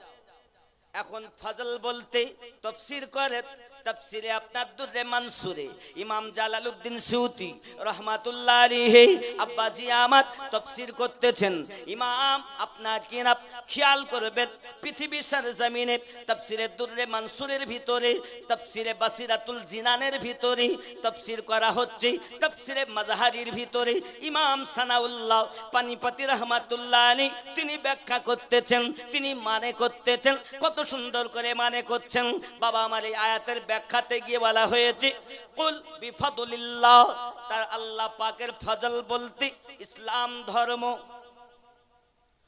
এখন ফজল বলতে তাফসীর করে, তাফসীরে আপনার দুররে মানসুরে ইমাম জালালউদ্দিন সুয়ুতী রাহমাতুল্লাহ আলাইহি আব্বাজি আমার তাফসীর করতেছেন। ইমাম আপনার কিনা খেয়াল করবেন, পৃথিবীর সরজমিনে তাফসীরে দুররে মানসুরের ভিতরে, তাফসীরে বাসিরাতুল জিনানের ভিতরে তাফসীর করা হচ্ছে, তাফসীরে মাজহারির ভিতরে ইমাম সানাউল্লাহ পানিপতি রাহমাতুল্লাহ আলাইহি তিনি ব্যাখ্যা করতেছেন, তিনি মানে করতেছেন, কত সুন্দর করে মানে করছেন। বাবা আমার এই আয়াতের ব্যাখ্যাতে গিয়ে বলা হয়েছে কুল বিফাদলিল্লাহ, তার আল্লাহ পাকের ফজল বলতে ইসলাম ধর্ম,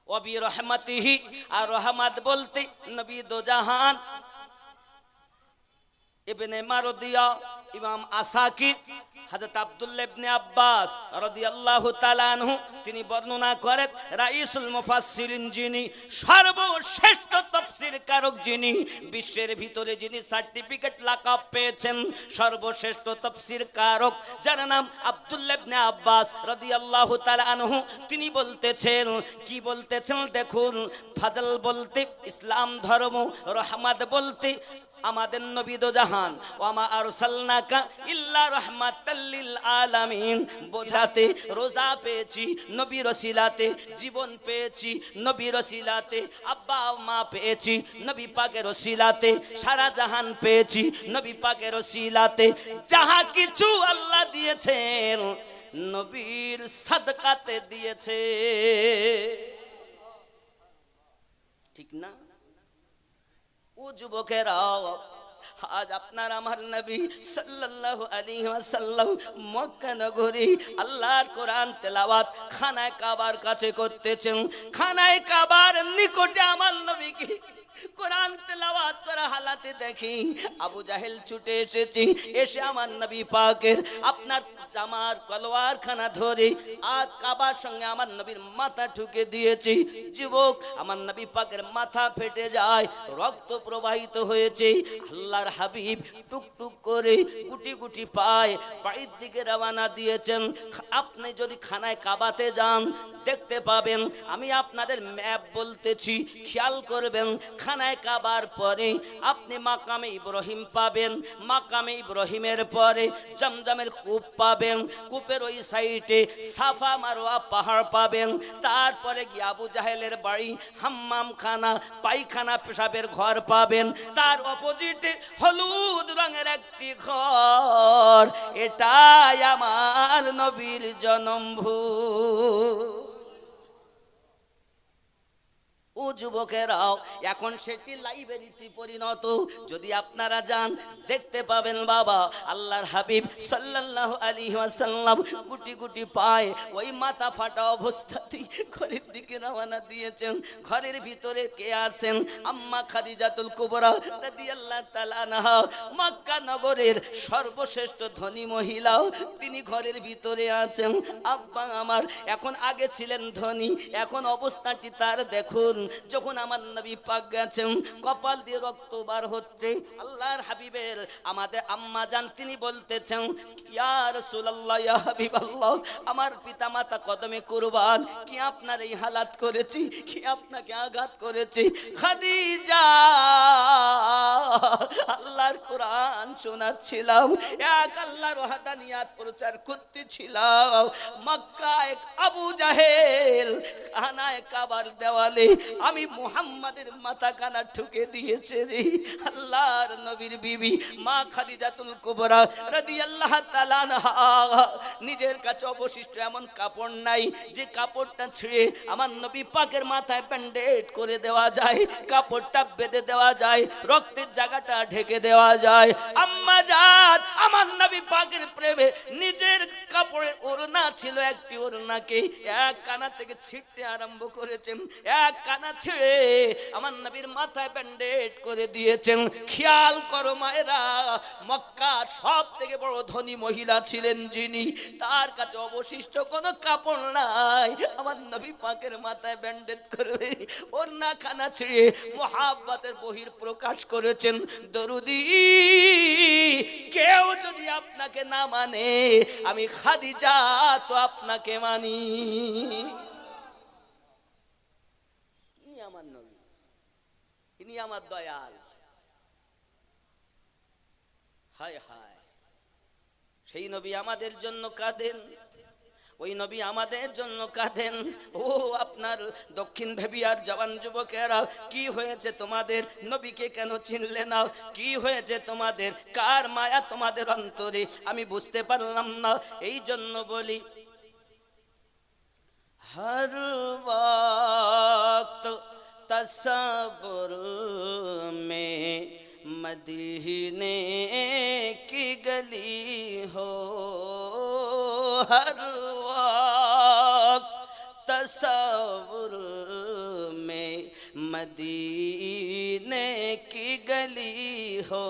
ওয়া বিরহমাতিহি, আর রহমত বলতে নবী দো জাহান। ইবনে মারদিয়া, ইমাম আসাকির, হযরত আব্দুল্লাহ ইবনে আব্বাস রাদিয়াল্লাহু তাআলা আনহু তিনি বর্ণনা করেন, রাইসুল মুফাসসিরিন, যিনি সর্বশ্রেষ্ঠ তাফসীর কারক, যিনি বিশ্বের ভিতরে যিনি সার্টিফিকেট লাকাব পেয়েছেন সর্বশ্রেষ্ঠ তাফসীর কারক, যার নাম আব্দুল্লাহ ইবনে আব্বাস রাদিয়াল্লাহু তাআলা আনহু, তিনি বলতেছেন, কি বলতেছেন দেখুন, ফাজল বলতে ইসলাম ধর্ম, রহমত বলতে আমাদের নবী দো জাহান, ওয়ামা আরসালনাকা ইল্লা রাহমাতাল লিল আলামিন, বোঝাতে রোজা পেয়েছি নবীর ওসিলাতে, জীবন পেয়েছি নবীর ওসিলাতে, আব্বা মা পেয়েছি নবী পাকের ওসিলাতে, সারা জাহান পেয়েছি নবী পাকের ওসিলাতে। যাহা কিছু আল্লাহ দিয়েছেন নবীর সাদকাতে দিয়েছে, ঠিক না? ও যুবকেরা, আজ আপনার আমার নবী সাল্লাল্লাহু আলাইহি ওয়াসাল্লাম মক্কা নগরী আল্লাহর কোরআন তেলাওয়াত খানায় কাবার কাছে করতেছেন। খানায় কাবার নিকটে আমার নবীকে কোরআন তেলাওয়াত করা হালাতে দেখি আবু জাহেল ছুটে এসেছে। এসে আমার নবী পাকের আপনার জামার কলোয়ার খানা ধরে আর কাবার সঙ্গে আমার নবীর মাথা ঠুকে দিয়েছে। যুবক আমার নবী পাকের মাথা ফেটে যায়, রক্ত প্রবাহিত হয়েছে। আল্লাহর হাবিব টুকটুক করে গুটি গুটি পায় বাড়ির দিকে রওনা দিয়েছেন। আপনি যদি খানায় কাবাতে যান দেখতে পাবেন, আমি আপনাদের ম্যাপ বলতেছি, খেয়াল করবেন। খানায় কাবার পরে আপনি মাকামে ইব্রাহিম পাবেন, মাকামে ইব্রাহিমের পরে জমজমের কূপ পাবেন, কূপের ওই সাইডে সাফা মারওয়া পাহাড় পাবেন। তারপরে গিয়ে আবু জাহেলের বাড়ি, হাম্মাম খানা, পায়খানা পেশাবের ঘর পাবেন। তার অপোজিটে হলুদ রঙের একটি ঘর, এটাই আমার নবীর জন্মভূমি। ও যুবকেরাও, এখন সেটি লাইব্রেরিতে পরিণত। যদি আপনারা যান দেখতে পাবেন বাবা আল্লাহর হাবিব সাল্লাল্লাহু আলাইহি ওয়াসাল্লাম গুটি গুটি পায় ওই মাথা ফাটা অবস্থাতেই ঘরের দিকে রওনা দিয়েছেন। ঘরের ভিতরে কে আছেন? আম্মা খাদিজাতুল কুবরা রাদিয়াল্লাহু তাআলা আনহা, মক্কা নগরের সর্বশ্রেষ্ঠ ধনী মহিলা, তিনি ঘরের ভিতরে আছেন। আব্বা আমার এখন আগে ছিলেন ধনী, এখন অবস্থাটি তার দেখুন। যখন আমার নবী পাক গেছেন কপাল দিয়ে রক্ত বার হচ্ছে, আল্লাহর হাবিবের আমাদের আম্মা জান তিনি বলতেছেন, ইয়া রাসূলুল্লাহ, ইয়া হাবিবাল্লাহ, আমার পিতামাতা কদমে কুরবান, কি আপনার এই হালাত করেছি, কি আপনাকে আঘাত করেছি? খাদিজা, আল্লাহর কোরআন শোনাচ্ছিলাম, এক আল্লাহর ওয়াহদানিয়াত প্রচার করতেছিলাম। মক্কায় আবু জাহেল খানায় কাবার দেওয়ালে আমি মুহাম্মাদের মাথা কানা ঠুকে দিয়েছে রে। আল্লাহর নবীর বিবি মা খাদিজাতুল কুবরা রাদিয়াল্লাহু তাআলা আনহা, নিজের কাছে অবশিষ্ট এমন কাপড় নাই যে কাপড়টা ছিঁড়ে আমার নবী পাকের মাথায় ব্যান্ডেজ করে দেওয়া যায়, কাপড়টা বেঁধে দেওয়া যায়, রক্তের জায়গাটা ঢেকে দেওয়া যায়। আম্মা জান আমার নবী পাকের প্রেমে নিজের কাপড়ের ওড়না ছিল, একটি ওড়নাকে এক কানা থেকে ছিঁড়তে আরম্ভ করেছেন, এক কানা ছেড়ে আমার নবীর মাথায় ব্যান্ডেজ করে দিয়েছেন। খেয়াল করো মায়েরা, মক্কার সব থেকে বড় ধনী মহিলা ছিলেন যিনি, তার কাছে অবশিষ্ট কোনো কাপড় নাই, আমার নবী পাকের মাথায় ব্যান্ডেজ করবে, ওড়না খানা ছেড়ে মুহাব্বতের বহির প্রকাশ করেছেন। দরুদি, কেউ যদি আপনাকে না মানে আমি খাদিজা তো আপনাকে মানি। আমার নবী, ইনি আমার দয়াল। হায় হায়, সেই নবী আমাদের জন্য কাঁদেন, ওই নবী আমাদের জন্য কাঁদেন। ও আপনার দক্ষিণ ভেবিয়ার জওয়ান যুবকেরা, কি হয়েছে তোমাদের? নবীকে কেন চিনলে না? কি হয়েছে তোমাদের? কার মায়া তোমাদের অন্তরে? আমি বুঝতে পারলাম না। এই জন্য বলি, হর ওয়াক্ত तसब्बुर में मदीने की गली हो, हर वक्त तसव्वुर में मदीने की गली हो,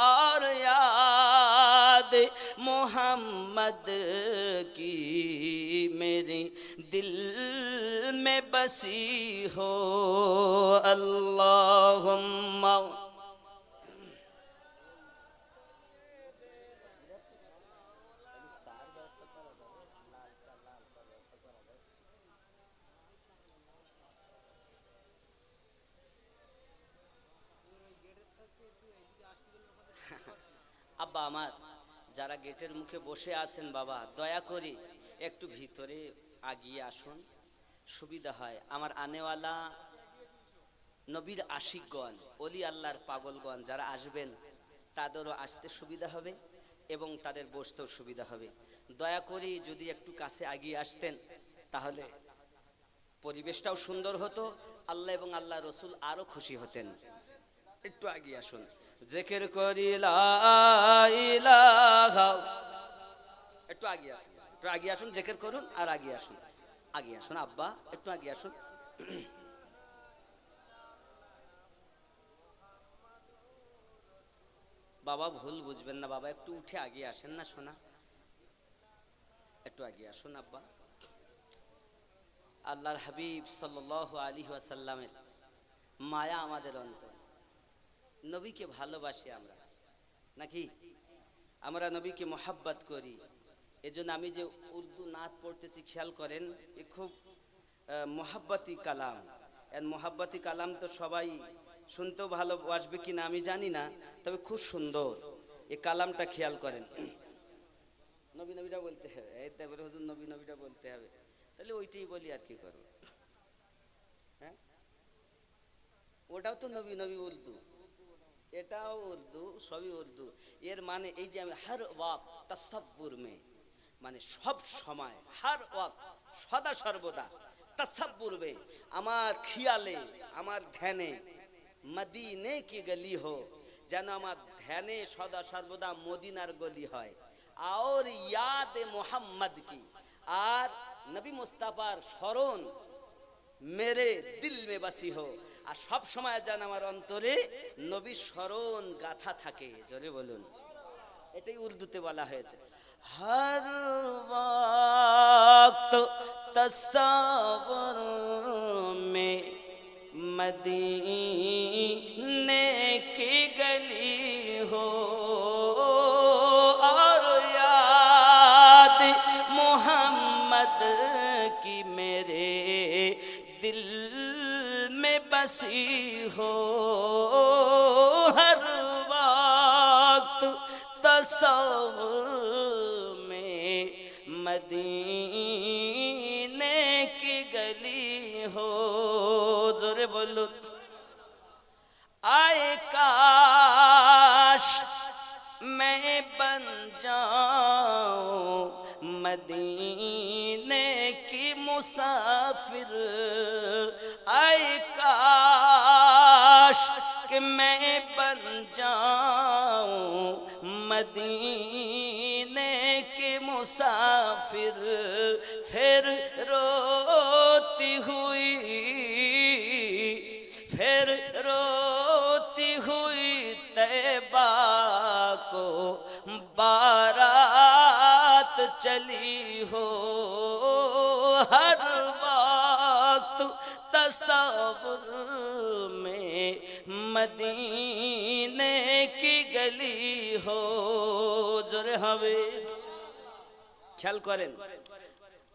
और याद मोहम्मद की मेरे दिल में बसी हो। अल्लाहुम्मा আব্বা আমার, যারা গেটের মুখে বসে আছেন বাবা, দয়া করে একটু ভিতরে আগিয়ে আসুন, সুবিধা হয়। আমার আনেওয়ালা নবীর আশিকগণ, ওলি আল্লাহর পাগলগণ যারা আসবেন তাদেরও আসতে সুবিধা হবে এবং তাদের বসতেও সুবিধা হবে। দয়া করে যদি একটু কাছে আগিয়ে আসতেন তাহলে পরিবেশটাও সুন্দর হতো, আল্লাহ এবং আল্লাহ রসুল আরো খুশি হতেন। একটু আগে আসুন, জিকির করি লা ইলাহা, একটু আগে আসুন, একটু আগে আসুন, জিকির করুন আর আগে আসুন, আগে আসুন আব্বা, একটু আগে আসুন। বাবা ভুল বুঝবেন না বাবা, একটু উঠে আগে আসেন না শোনা, একটু আগে আসুন আব্বা। আল্লাহর হাবিব সাল্লাল্লাহু আলাইহি ওয়াসাল্লামের মায়া আমাদের অন্তরে, নবীকে ভালোবাসি আমরা নাকি, আমরা নবীকে মোহাব্বত করি। এজন্য আমি যে উর্দু নাত পড়তেছি খেয়াল করেন, এ খুব মোহাব্বতি কালাম। এর মোহাব্বতি কালাম তো সবাই শুনতেও ভালোবাসবে কিনা আমি জানি না, তবে খুব সুন্দর এই কালামটা, খেয়াল করেন। নবী নবীটা বলতে হবে, এই তারপরে হুজুর নবী নবীটা বলতে হবে, তাহলে ওইটাই বলি আর কি করবো। হ্যাঁ, ওটাও তো নবী নবী উর্দু, এটাও উর্দু, সবই উর্দু। এর মানে এই যে আমি হর ওয়াক্ত তাসাব্বুর মে, মানে সব সময়, হর ওয়াক্ত সদা সর্বদা, তাসাব্বুর মে আমার খেয়ালে, আমার ধ্যানে, মদিনে কি গলি হো, যেন আমার ধ্যানে সদা সর্বদা মদিনার গলি হয়। আর ইয়াদ মোহাম্মদ কি, আর নবী মুস্তাফার স্মরণ মেরে দিল মে বাসি হো, আর সব সময় যেন আমার অন্তরে নবী স্মরণ গাথা থাকে। জোরে বলুন, এটাই উর্দুতে বলা হয়েছে। হর ওয়াক্ত তসব্বুর মে মদীনে কি গলি হো, और याद मोहम्मद की मेरे दिल में बसी हो, हर वक्त तसव्वुर में मदीने की गली हो। जोरे बोलो, आए काश मैं बन जाऊं मदीने की मुसाफिर, आए काश कि मैं बन जाऊं मदीने की मुसाफिर, फिर रोती हुई, फिर रोती हुई तैबा को बारात चली हो, हर वक्त तसव्वुर में मदीने की गली हो। जोरे हवे ख्याल करें,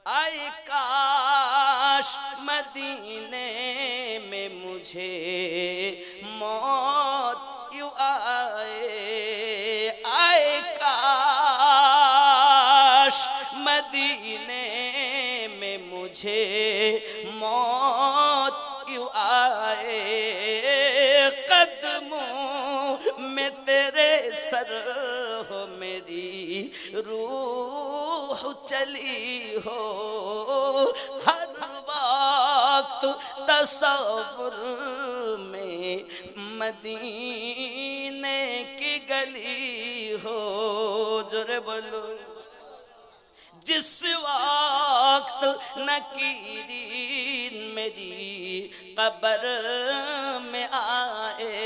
आए काश मदीने में मुझे मौत यूं आए, आए काश मदीने में मुझे मौत यूं आए, कदमों में तेरे सर हो मेरी रूह चली हो, हर वक्त तसव्वुर में मदीने की गली हो। जोरे बोलो, जिस वक्त नकीरीन मेरी कब्र में आए,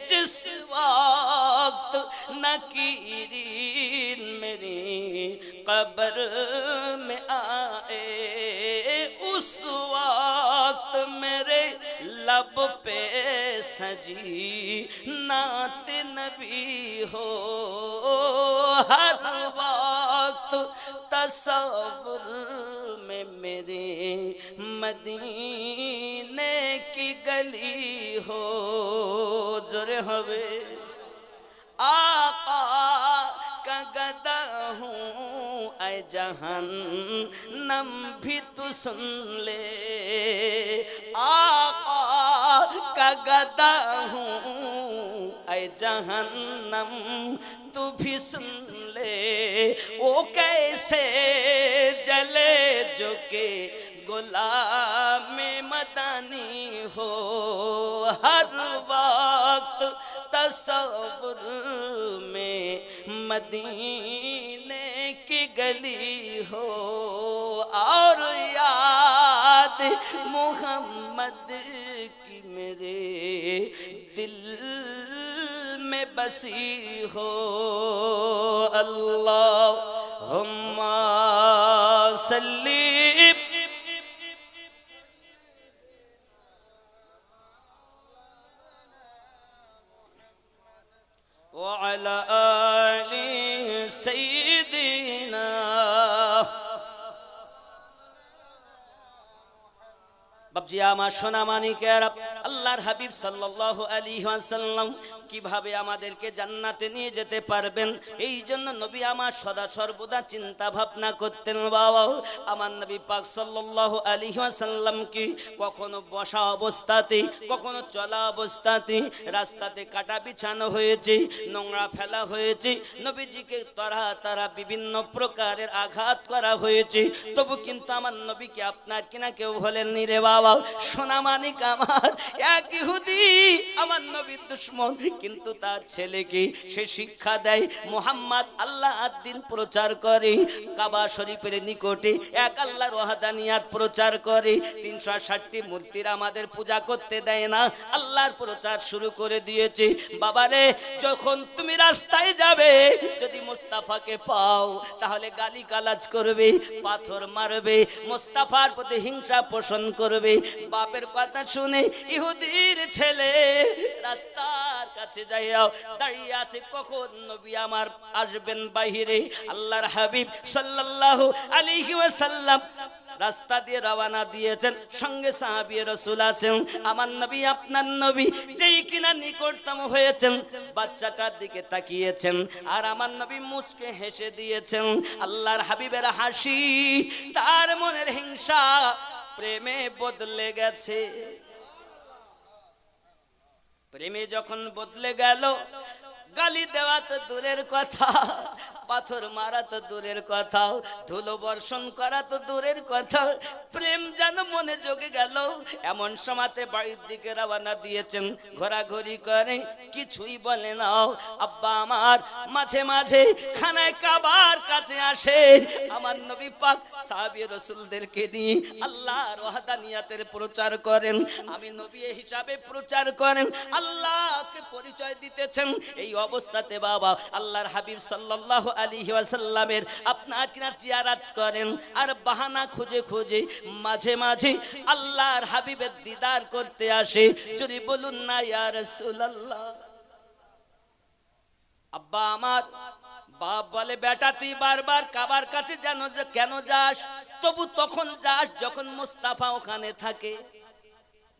जिस वक्त नकीरीन मेरी कब्र में आए, उस वक्त मेरे लब पे सजी नात नबी हो, हर वक्त तसव्वुर में मेरे मदीने की गली हो। जोरे हवे, आका का गदा हूँ ऐ जहन्नम भी तू सुन ले, आका का गदा हूँ ऐ जहन्नम तू भी सुन ले, वो कैसे जले जो के गुलाम मदनी हो, हर वक्त तसव्वुर में मदीने की गली हो, और याद मोहम्मद की मेरे दिल में बसी हो। अल्लाहुम्मा सल्ली व अला आलि सय्यिदिना। বাবজি আমার সোনা মানিকেরা, আল্লাহর হাবিব সাল্লাল্লাহু আলাইহি ওয়াসাল্লাম কিভাবে আমাদেরকে জান্নাতে নিয়ে যেতে পারবেন, এই জন্য নবী আমার সদা সর্বদা চিন্তা ভাবনা করতেন। বাবা, আমার নবী পাক সাল্লাল্লাহু আলাইহি ওয়াসাল্লাম কি কখনো বসা অবস্থাতে, কখনো চলা অবস্থাতে, রাস্তাতে কাটা বিছানো হয়েছে, নোংরা ফেলা হয়েছে, নবীজিকে তারা বিভিন্ন প্রকারের আঘাত করা হয়েছে, তবু কিন্তু আমার নবীকে আপনার কিনা কেউ বলেননি রে বাবা। সোনা মানিক আমার, এক ইহুদি আমার নবীর দুশমন, কিন্তু তার ছেলেকে সে শিক্ষা দেয় মুহাম্মদ আল্লাহ আদ-দ্বীন প্রচার করে, কাবা শরীফের নিকটে এক আল্লাহর ওয়াহদানিয়াত প্রচার করে, 360টি মূর্তির আমাদের পূজা করতে দেয় না, আল্লাহর প্রচার শুরু করে দিয়েছে। বাবারে, যখন তুমি রাস্তায় যাবে, যদি মুস্তাফাকে পাও তাহলে গালিগালাজ করবে, পাথর মারবে, মুস্তাফার প্রতি হিংসা পোষণ করবে। বাপের কথা শুনে ইহুদির ছেলে রাস্তার কাছে যাইয়া দাঁড়িয়ে আছে, কখন নবী আমার আসবেন বাহিরে। আল্লাহর হাবিব সাল্লাল্লাহু আলাইহি ওয়াসাল্লাম রাস্তা দিয়ে রওনা দিয়েছেন, সঙ্গে সাহাবী রাসূল আছেন। আমার নবী আপনার নবী যেই কিনা নিকটতম হয়েছেন, বাচ্চাটার দিকে তাকিয়েছেন, আর আমার নবী মুচকে হেসে দিয়েছেন। আল্লাহর হাবিবের হাসি তার মনের হিংসা প্রেমে বদলে গেছে। প্রেমে যখন বদলে গেল, গালি দেওয়া তো দূরের কথা, পাথর মারা তো দূরের কথা, ধুলো বর্ষণ করা তো দূরের কথা, প্রেম যেন মনে জগে গেল। এমন সময়তে বাড়ির দিকে রওনা দিয়েছেন, ঘোরাঘুরি করে কিছুই বলে না। আব্বা আমার মাঝে মাঝে খানায় কাবার কাছে আসে, আমার নবী পাক সাহাবী রাসূলদেরকে নিয়ে আল্লাহর ওয়াহদানিয়াতের প্রচার করেন, আমি নবী হিসাবে প্রচার করেন, আল্লাহকে পরিচয় দিতেছেন। এই অবস্থাতে বাবা আল্লাহর হাবিব সাল্লাল্লাহু আলাইহি ওয়াসাল্লামের আপনার কিনা জিয়ারত করেন, আর বাহানা খুঁজে খুঁজে মাঝে মাঝে আল্লাহর হাবিবের দিদার করতে আসে। যদি বলুন না ইয়া রাসূলুল্লাহ। আব্বা আমার বাপ বলে, বেটা তুই বারবার কাবার কাছে কেন যাস? তবু তখন যাস যখন মুস্তাফা ওখানে থাকে।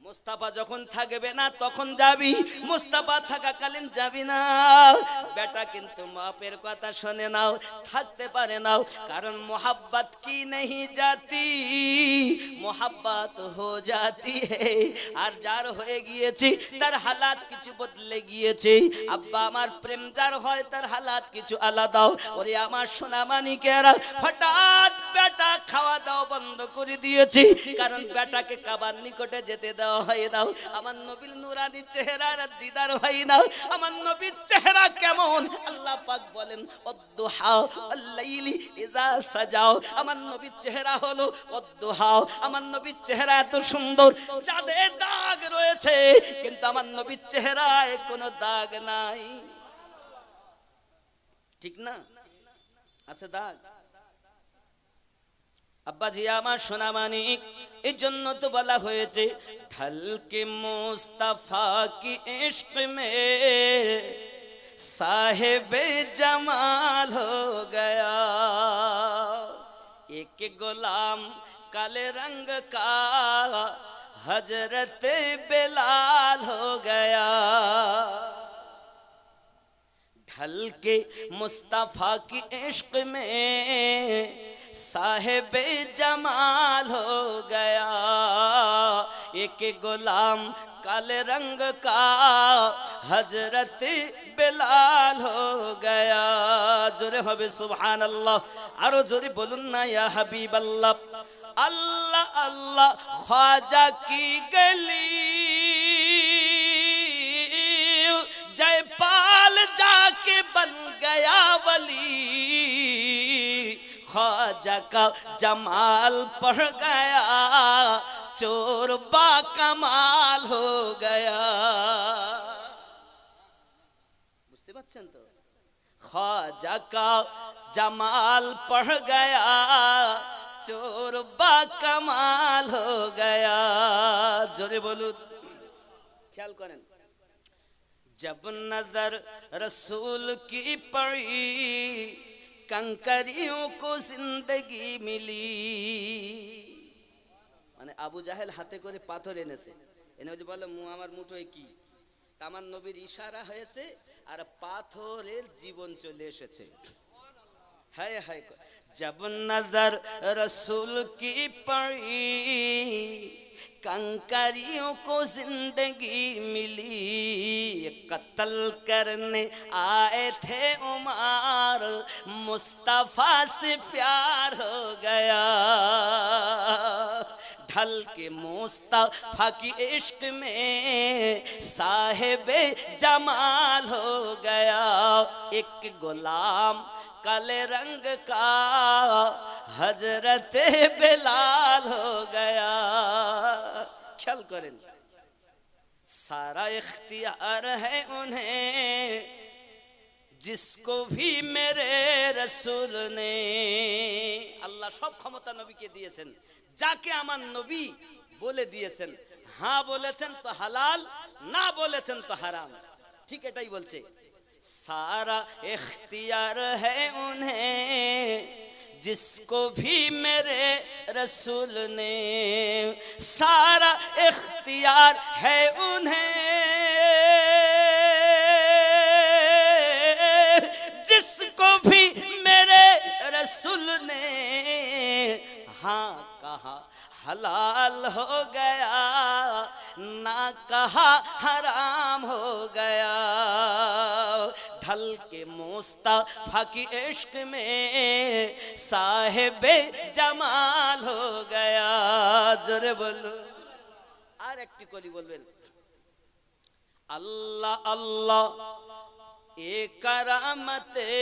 মুস্তাফা যখন থাকবে না তখন যাবি, মুস্তাফা থাকাকালীন যাবি না। বেটা কিন্তু মাপের কথা শোনে নাও, থাকতে পারে নাও, কারণ মোহাব্বত কি नहीं जाती, মোহাব্বত হো जाती है। আর যার হয়ে গিয়েছে তার হালাত কিছু বদলে গিয়েছে। আব্বা আমার প্রেম যার হয় তার হালাত কিছু আলাদা। ওরে আমার সোনা মানিকেরা, হঠাৎ বেটা খাওয়া দাওয়া বন্ধ করে দিয়েছে, কারণ বেটাকে কাবার নিকটে যেতে দাও হয় না। আমার নবীর নুরানি চেহারার দিদার হয় না। আমার নবীর চেহারা কেমন আল্লাহ পাক বলেন, ওয়াদ-দুহা ওয়াল-লাইলি ইযা সাজাও। আমার নবীর চেহারা হলো ওয়াদ-দুহা। আমার নবীর চেহারা এত সুন্দর, চাঁদের দাগ রয়েছে, কিন্তু আমার নবীর চেহারায় কোনো দাগ নাই। ঠিক না? আছে দাগ? আব্বা জি আমার সোনা মানিক, এই জন্য তো বলা হয়েছে ঢলকে মুস্তাফা কি ইশক মে সাহেবে জামাল হো গয়া, এক গোলাম কালে রंग का हजरत बिलाल हो गया। ढल के मुस्तफा की इश्क में साहिब जमाल हो गया, एक गुलाम काले रंग का हजरत बिलाल हो गया। জোরে হবে সুবহানাল্লাহ। আরো জোরে বলুন না ইয়া হাবিবাল্লাহ। अल्लाह अल्लाह ख्वाजा की गली जयपाल जाके बन गया वली ख्वाजा का जमाल पढ़ गया चोर बा कमाल हो गया। বুঝতে পারছেন তো? ख्वाजा का जमाल पढ़ गया चोर बा कमाल हो गया। जोरे बोलो, ख्याल करें। जब नजर रसूल की पड़ी कंकरियों को जिंदगी मिली। মানে আবু জাহেল হাতে করে পাথর এনেছে, এনে বলে আমার মুঠোয় কি, আমার নবীর ইশারা হয়েছে আর পাথরের জীবন চলে এসেছে। हाय हाय। जब नजर रसूल की पड़ी कंकरियों को जिंदगी मिली कत्ल करने आए थे उमर मुस्तफा से प्यार हो गया। ढल के मुस्तफा की इश्क में साहिबे जमाल हो गया। एक गुलाम काले रंग का हजरत बिलाल हो गया। ख्याल करें, सारा इख्तियार है उन्हें जिसको भी मेरे रसूल ने। আল্লাহ সব ক্ষমতা নবীকে দিয়েছেন, যাকে আমার নবী বলে দিয়েছেন। হ্যাঁ বলেছেন তো হালাল, না বলেছেন তো হারাম। ঠিক এটাই বলছে। सारा इख्तियार है उन्हें जिसको भी मेरे रसूल ने। सारा इख्तियार है उन्हें जिसको भी मेरे रसूल ने। हाँ कहा हलाल हो गया, ना कहा हराम हो गया। ढल के मुस्तफा की इश्क में साहिबे जमाल हो गया। जोरे बोलो। আর একটি কলি বলবেন, अल्लाह अल्लाह ए करामते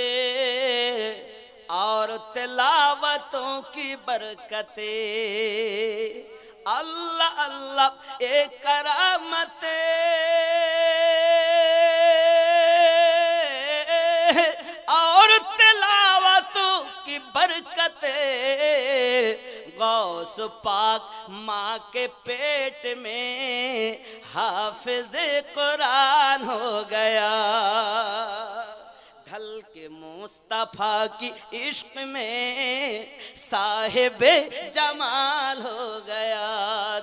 और तिलावतों की बरकते। अल्लाह अल्लाह ए करामते और तिलावतों की बरकते। गौस पाक माँ के पेट में हाफिज कुरान हो गया। ढल के मुस्तफा की इश्क में साहिबे जमाल हो गया।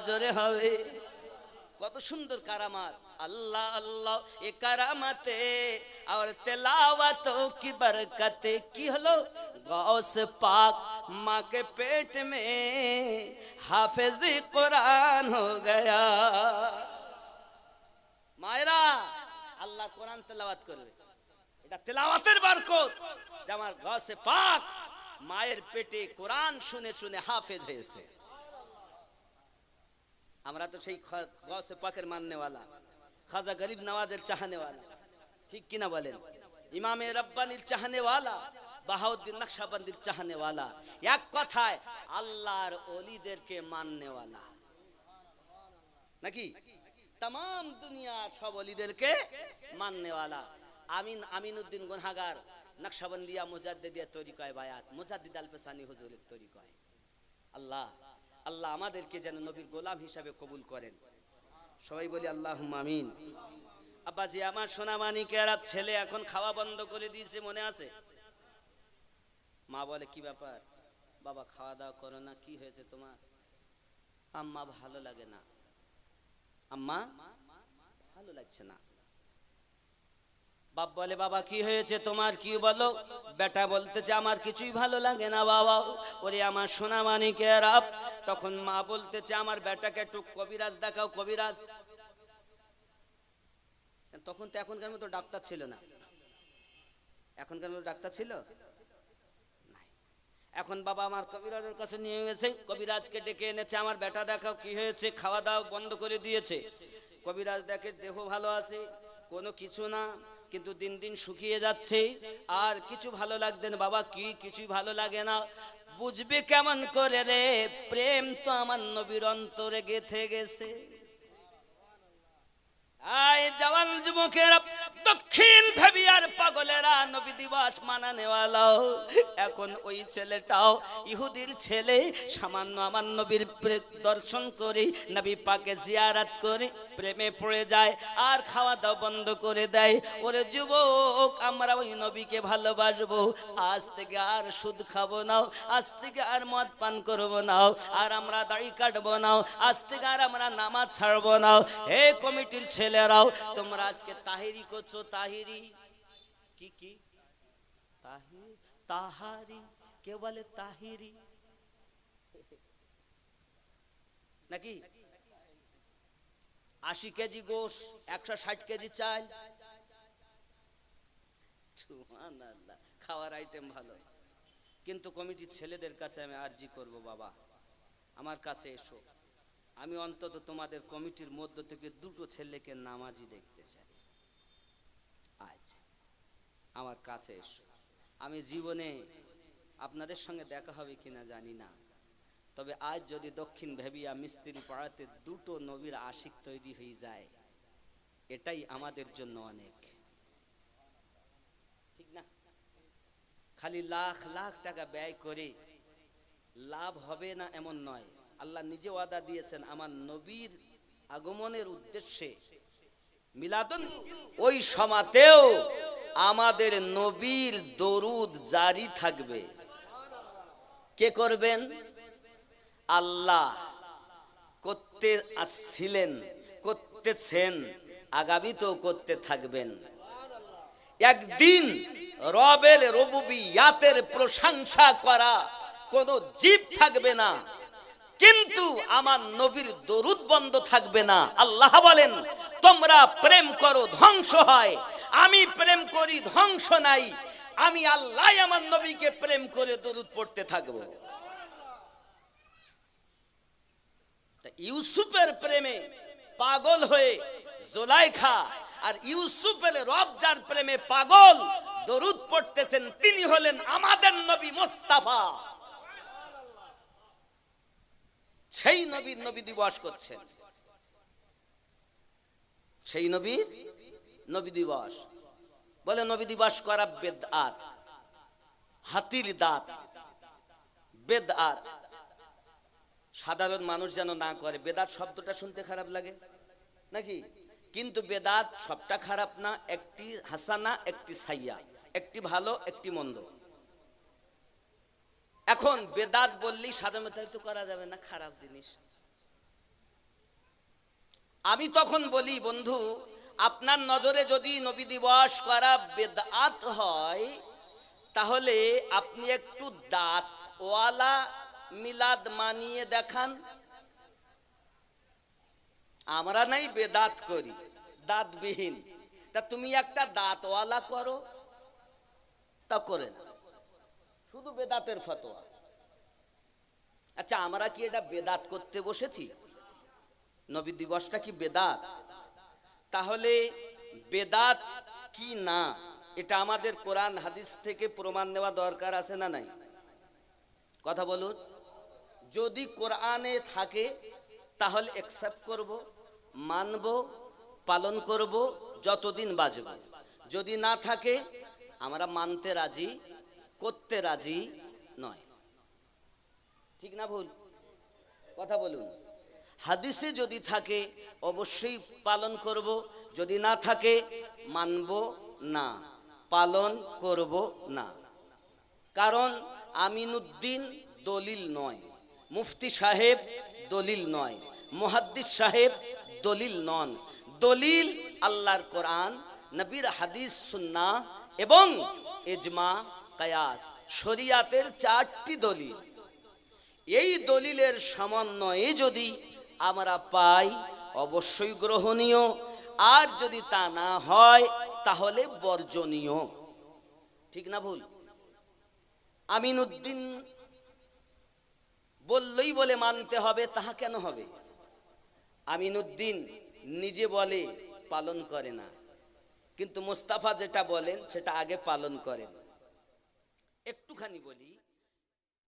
जोरे हवे কত সুন্দর কারামাত। अल्लाह अल्लाह ये करामते और तिलावतों की बरकते की हलो गौस पाक माँ के पेट में हाफिज कुरान हो गया। मायरा আল্লাহ কোরআন তেলাওয়াত করবে, এটা তেলাওয়াতের বরকত। যে আমার গৌসে পাক মায়ের পেটে কোরআন শুনে শুনে হাফেজ হয়েছে। আমরা তো সেই গৌসে পাকের মাননে वाला, খাজা গরিব নওয়াজের চাহনে वाला, ঠিক কি না বলেন? ইমামে রব্বানির চাহনে वाला, বাহাউদ্দিন নকশবন্দির চাহনে वाला, এক কথায় আল্লাহর ওলিদেরকে মাননে वाला নাকি? तमाम दुनिया सब ওলিদেরকে মাননে वाला। আমিনুদ্দিন গুনহাগার নকশবন্দিয়া মুজাদ্দিদিয়া তরিকায় বায়াত মুজাদ্দিদ আল-ফসানি হুজুরের তরিকায়। আল্লাহ আল্লাহ আমাদেরকে যেন নবীর গোলাম হিসাবে কবুল করেন। সবাই বলি আল্লাহুম্মা আমিন। আব্বাজি আমার সোনা মানিকেরা ছেলে এখন খাওয়া বন্ধ করে দিয়েছে, মনে আছে? মা বলে কি ব্যাপার বাবা, খাওয়া দাওয়া করো না, কি হয়েছে তোমার? আম্মা ভালো লাগে না, আম্মা ভালো লাগছে না। বাপ বলে বাবা কি হয়েছে তোমার, কি বলো? বেটা বলতেছে আমার কিছুই ভালো লাগে না বাবা। ওরে আমার সোনা মানিকেরা, তখন মা বলতেছে আমার বেটাকে একটু কবিরাজ দেখাও, কবিরাজ। তখন তো এখনকার মতো ডাক্তার ছিল না, এখনকার ডাক্তার ছিল নাই। এখন বাবা আমার কবিরাজের কাছে নিয়ে গেছে, কবিরাজকে ডেকে এনেছে, আমার বেটা দেখাও কি হয়েছে, খাওয়া দাওয়া বন্ধ করে দিয়েছে। কবিরাজ দেখে দেহ ভালো আছে, কোনো কিছু না, কিন্তু দিন দিন শুকিয়ে যাচ্ছে, আর কিছু ভালো লাগবে না। বাবা কি কিছুই ভালো লাগে না? বুঝবে কেমন করে রে, প্রেম তো আমার নবীর অন্তরে গেথে গেছে। আয় জওয়ান যুবকেরা, দক্ষিণ ভেবিয়ার পাগলেরা, নবী দিবস মানানেওয়ালাও, এখন ওই ছেলেটাও ইহুদির ছেলে, সামান্য আমার নবীর দর্শন করে, নবী পাকে জিয়ারত করে প্রেমে পড়ে যায়, আর খাওয়া দাওয়া বন্ধ করে দেয়। ওরে যুবক, আমরা ওই নবীকে ভালোবাসবো, আজ থেকে আর সুদ খাবো না, আজ থেকে আর মদ পান করবো না, আর আমরা দাড়ি কাটবো না, আজ থেকে আর আমরা নামাজ ছাড়বো না। হে কমিটির ছেলেরাও, তোমরা আজকে তাহিরি করছো, তাহিরি কি কি তাহারি, কেউ বলে তাহিরি নাকি? 80 কেজি গোশ, 160 কেজি চাল, সুবহানাল্লাহ, খাওয়ার আইটেম ভালো। কিন্তু কমিটির ছেলেদের কাছে আমি আরজি করব, বাবা আমার কাছে এসো, আমি অন্তত তোমাদের কমিটির মধ্য থেকে দুটো ছেলেকে নামাজি দেখতে চাই। আজ আমার কাছে এসো, আমি জীবনে আপনাদের সঙ্গে দেখা হবে কিনা জানি না, তবে আজ যদি দক্ষিণ ভেবিয়া মিস্ত্রি পাড়াতে দুটো নবীর আশিক তৈরি হয়ে যায়, এটাই আমাদের জন্য অনেক, ঠিক না? খালি লাখ লাখ টাকা ব্যয় করে লাভ হবে না এমন নয়। আল্লাহ নিজে ওয়াদা দিয়েছেন, আমার নবীর আগমনের উদ্দেশ্যে মিলাদুন, ওই সময়তেও আমাদের নবীর দরুদ জারি থাকবে। কে করবেন? আল্লাহ করতে আসছিলেন, করতেছেন, আগামীতেও করতে থাকবেন। একদিন রবের রুবুবিয়াতের প্রশংসা করা কোনো জীব থাকবে না, কিন্তু আমার নবীর দরুদ বন্ধ থাকবে না। আল্লাহ বলেন, তোমরা প্রেম করো ধ্বংস হয়, আমি প্রেম করি ধ্বংস নাই। আমি আল্লাহ আমার নবীকে প্রেম করে দরুদ পড়তে থাকব। ইউসুফের প্রেমে পাগল হয়ে জুলাইখা, আর ইউসুফের রব যার প্রেমে পাগল দরুদ পড়তেছেন, তিনি হলেন আমাদের নবী মুস্তাফা। সেই নবীর নবী দিবস করছেন, সেই নবীর নবী দিবস। বলে নবী দিবস করা বেদআত, হাতির দাঁত বেদআত। সাধারণ মানুষ যেন না করে। বেদাত শব্দটা শুনতে খারাপ লাগে নাকি? কিন্তু বেদাত সবটা খারাপ না, একটি হাসানা একটি সাইয়া, একটি ভালো একটি মন্দ। এখন বেদাত বললেই সাধারণত তো করা যাবে না, খারাপ জিনিস। আমি তখন বলি, বন্ধু আপনার নজরে যদি নবী দিবস করা বেদাত হয়, তাহলে আপনি একটু দাঁতওয়ালা মিলাদ মানিয়ে দেখান। আমরা নাই বেদাত করি, দাঁতবিহীন, তা তুমি একটা দাঁতওয়ালা করো, তা করে না, শুধু বেদাতের ফতোয়া। আচ্ছা, আমরা কি এটা বেদাত করতে বসেছি? নবী দিবসটা কি বেদাত? তাহলে বেদাত কি না, এটা আমাদের কোরআন হাদিস থেকে প্রমাণ নেওয়া দরকার আছে না নাই? কথা বলুন। যদি কোরআনে থাকে তাহলে অ্যাকসেপ্ট করব, মানব, পালন করব, যতদিন বাঁচব। যদি না থাকে আমরা মানতে রাজি, করতে রাজি নয়। ঠিক না ভুল? কথা বলুন। হাদিসে যদি থাকে অবশ্যই পালন করব, যদি না থাকে মানব না, পালন করব না। কারণ আমিনুদ্দিন দলিল নয়, মুফতি সাহেব দলিল নয়, মুহাদ্দিস সাহেব দলিল নন। দলিল আল্লাহর কোরআন, নবীর হাদিস, সুন্নাহ এবং ইজমা, কিয়াস, শরিয়াতের 4টি দলিল। এই দলিলের সমন্বয়ে যদি আমরা পাই অবশ্যই গ্রহণীয়, আর যদি তা না হয় তাহলে বর্জনীয়। ঠিক না ভুল? আমিনউদ্দিন বললেই বলে মানতে হবে তাহা কেন হবে? আমিনউদ্দিন নিজে বলে পালন করে না, কিন্তু মোস্তাফা যেটা বলেন সেটা আগে পালন করেন। একটুখানি বলি।